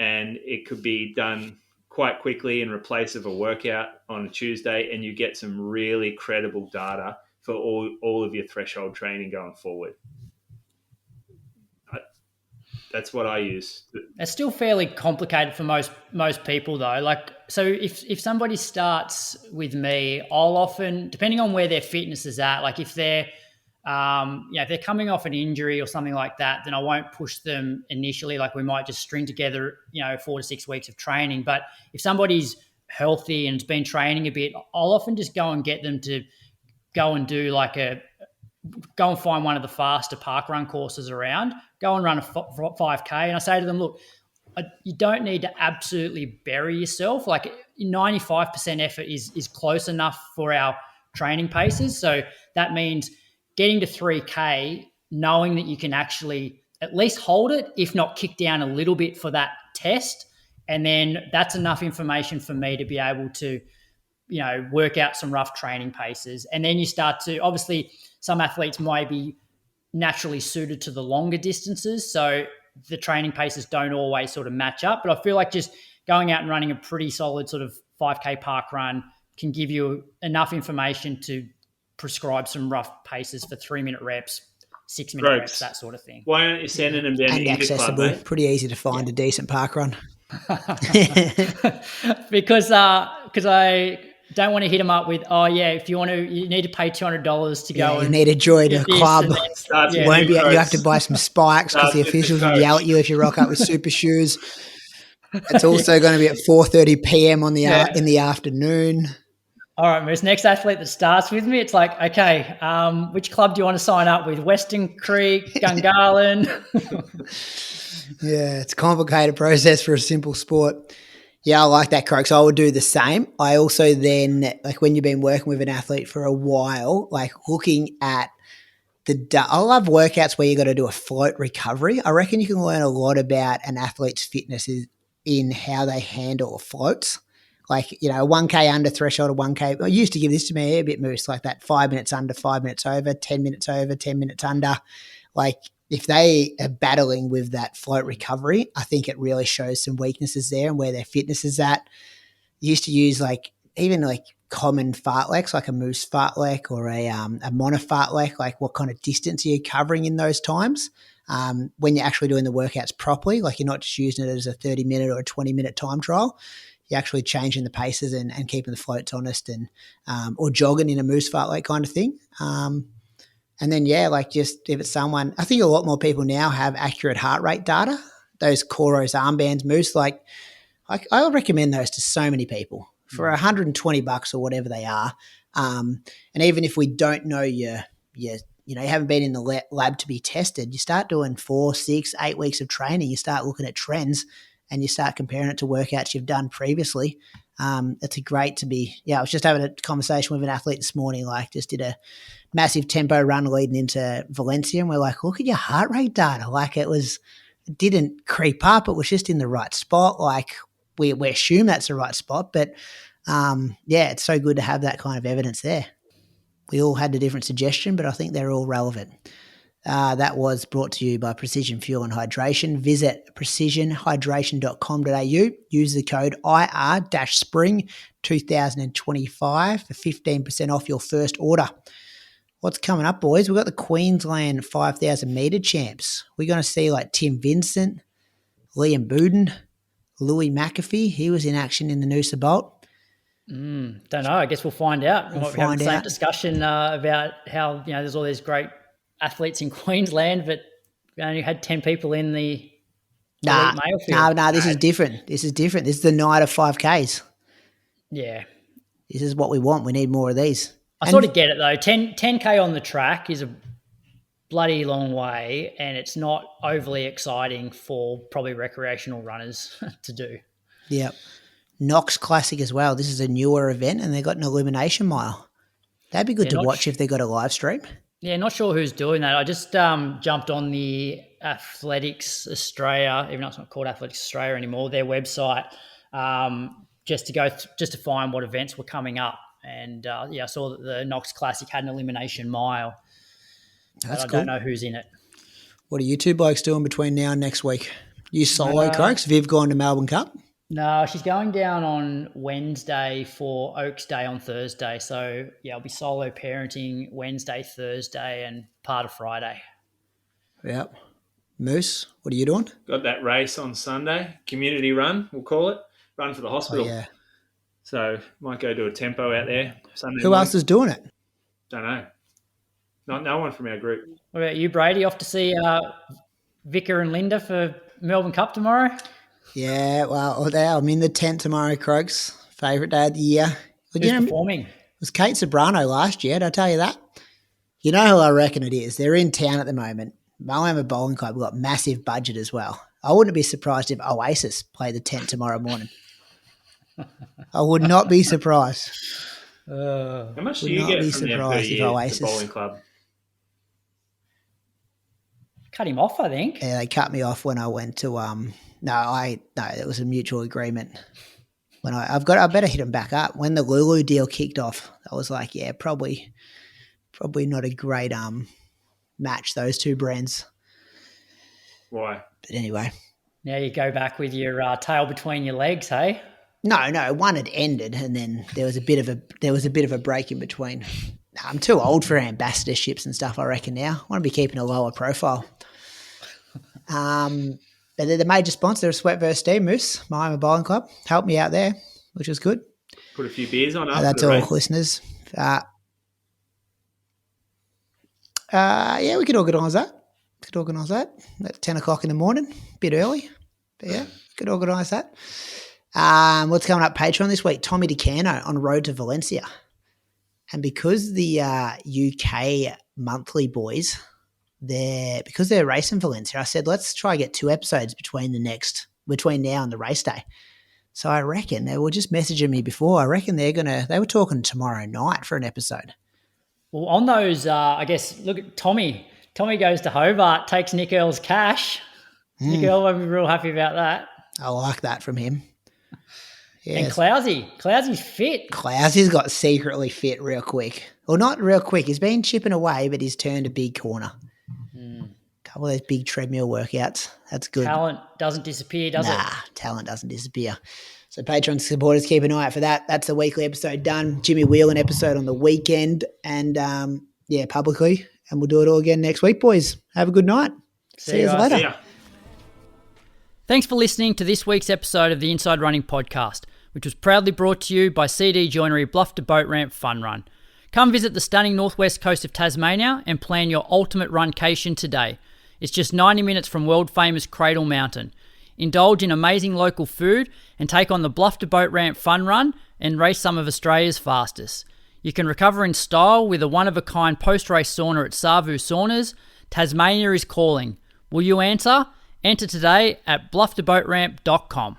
and it could be done quite quickly in replace of a workout on a Tuesday, and you get some really credible data for all of your threshold training going forward. That's what I use. It's still fairly complicated for most people, though. Like, so if somebody starts with me, I'll often, depending on where their fitness is at, like if they're if they're coming off an injury or something like that, then I won't push them initially. Like, we might just string together 4 to 6 weeks of training. But if somebody's healthy and has been training a bit, I'll often just go and get them to go and do go and find one of the faster park run courses around, go and run a 5K. And I say to them, look, you don't need to absolutely bury yourself. Like, 95% effort is close enough for our training paces. So that means getting to 3K, knowing that you can actually at least hold it, if not kick down a little bit for that test. And then that's enough information for me to be able to, work out some rough training paces. And then you start to, obviously, some athletes might be naturally suited to the longer distances. So the training paces don't always sort of match up. But I feel like just going out and running a pretty solid sort of 5K park run can give you enough information to prescribe some rough paces for 3-minute reps, 6-minute reps, that sort of thing. Why aren't you sending them down and to accessible? Club, mate? Pretty easy to find a decent park run. Because I don't want to hit them up with, if you need to pay $200 to go. You need to join a club. You have to buy some spikes because the officials will yell at you if you rock up with super shoes. It's also going to be at 4:30 p.m. in the afternoon. All right, this next athlete that starts with me, it's like, okay, which club do you want to sign up with? Western Creek, Gungahlin? Yeah, it's a complicated process for a simple sport. Yeah, I like that, Croaks. I would do the same. I also then, like, when you've been working with an athlete for a while, like looking at I love workouts where you got to do a float recovery. I reckon you can learn a lot about an athlete's fitness in how they handle floats. like, a 1K under threshold of 1K. I used to give this to me a bit, Moose, like that 5 minutes under, 5 minutes over, 10 minutes over, 10 minutes under. Like, if they are battling with that float recovery, I think it really shows some weaknesses there and where their fitness is at. Used to use even common fartleks, like a moose fartlek or a mono fartlek, like what kind of distance are you covering in those times when you're actually doing the workouts properly, like you're not just using it as a 30-minute or a 20-minute time trial. You're actually changing the paces and keeping the floats honest and or jogging in a moose fartlek kind of thing. And then, just if it's someone, I think a lot more people now have accurate heart rate data, those Coros armbands, Moose, I recommend those to so many people for $120 or whatever they are. And even if we don't know you haven't been in the lab to be tested, you start doing 4, 6, 8 weeks of training, you start looking at trends and you start comparing it to workouts you've done previously. It's great to be, I was just having a conversation with an athlete this morning, just did a massive tempo run leading into Valencia. And we're like, look at your heart rate data. It didn't creep up. It was just in the right spot. We assume that's the right spot, but it's so good to have that kind of evidence there. We all had a different suggestion, but I think they're all relevant. That was brought to you by Precision Fuel and Hydration. Visit precisionhydration.com.au. Use the code IR-SPRING2025 for 15% off your first order. What's coming up, boys? We've got the Queensland 5,000 metre champs. We're going to see Tim Vincent, Liam Bouden, Louis McAfee. He was in action in the Noosa Bolt. Don't know. I guess we'll find out. We might be having the same discussion about how there's all these great athletes in Queensland, but we only had 10 people in the elite male field. No, this is different. This is the night of 5Ks. Yeah. This is what we want. We need more of these. I sort of get it though. 10K on the track is a bloody long way, and it's not overly exciting for probably recreational runners to do. Yep. Knox Classic as well. This is a newer event, and they've got an elimination mile. That'd be good to watch if they got a live stream. Yeah, not sure who's doing that. I just jumped on the Athletics Australia, even though it's not called Athletics Australia anymore, their website, just to find what events were coming up. And I saw that the Knox Classic had an elimination mile. That's cool. I don't know who's in it. What are you two blokes doing between now and next week? You solo, Croaks? Viv gone to Melbourne Cup? No, she's going down on Wednesday for Oaks Day on Thursday. So, I'll be solo parenting Wednesday, Thursday, and part of Friday. Yep. Moose, what are you doing? Got that race on Sunday, community run, we'll call it, run for the hospital. Oh, yeah. So, might go do a tempo out there Sunday. Who else is doing it? Don't know. No one from our group. What about you, Brady? Off to see Vicar and Linda for Melbourne Cup tomorrow? Yeah, well, I'm in the tent tomorrow, Croaks. Favourite day of the year. Who's performing? It was Kate Sobrano last year, did I tell you that? You know who I reckon it is. They're in town at the moment. Mulwammer Bowling Club got massive budget as well. I wouldn't be surprised if Oasis play the tent tomorrow morning. I would not be surprised. How much do you get from them per year, the bowling club? Cut him off, I think. Yeah, they cut me off when I went to No, it was a mutual agreement. When I better hit them back up. When the Lulu deal kicked off, I was like, yeah, probably not a great match, those two brands. Why? But anyway. Now you go back with your tail between your legs, hey? No, one had ended, and then there was a bit of a break in between. I'm too old for ambassadorships and stuff, I reckon now. I want to be keeping a lower profile. But they're the major sponsor of Sweat vs. Steam, Moose, Miami Bowling Club. Helped me out there, which was good. Put a few beers on after that's the all, race. Listeners. Yeah, we could organise that. At 10 o'clock in the morning, a bit early. But yeah, could organise that. What's coming up Patreon this week? Tommy DeCano on Road to Valencia. And because the UK monthly boys, because they're racing Valencia, I said, let's try get 2 episodes between now and the race day. So I reckon they were just messaging me before. I reckon they were talking tomorrow night for an episode. Well, on those, I guess, look at Tommy. Tommy goes to Hobart, takes Nick Earl's cash. Nick Earl won't be real happy about that. I like that from him. And Clousey's fit. Clousey's got secretly fit real quick. Well, not real quick. He's been chipping away, but he's turned a big corner. Couple of those big treadmill workouts. That's good. Talent doesn't disappear, does it? Nah, talent doesn't disappear. So Patreon supporters, keep an eye out for that. That's the weekly episode done. Jimmy Whelan episode on the weekend and, publicly. And we'll do it all again next week, boys. Have a good night. See you later. See ya. Thanks for listening to this week's episode of the Inside Running Podcast, which was proudly brought to you by CD Joinery Bluff to Boat Ramp Fun Run. Come visit the stunning northwest coast of Tasmania and plan your ultimate runcation today. It's just 90 minutes from world-famous Cradle Mountain. Indulge in amazing local food and take on the Bluff to Boat Ramp Fun Run and race some of Australia's fastest. You can recover in style with a one-of-a-kind post-race sauna at Savu Saunas. Tasmania is calling. Will you answer? Enter today at blufftoboatramp.com.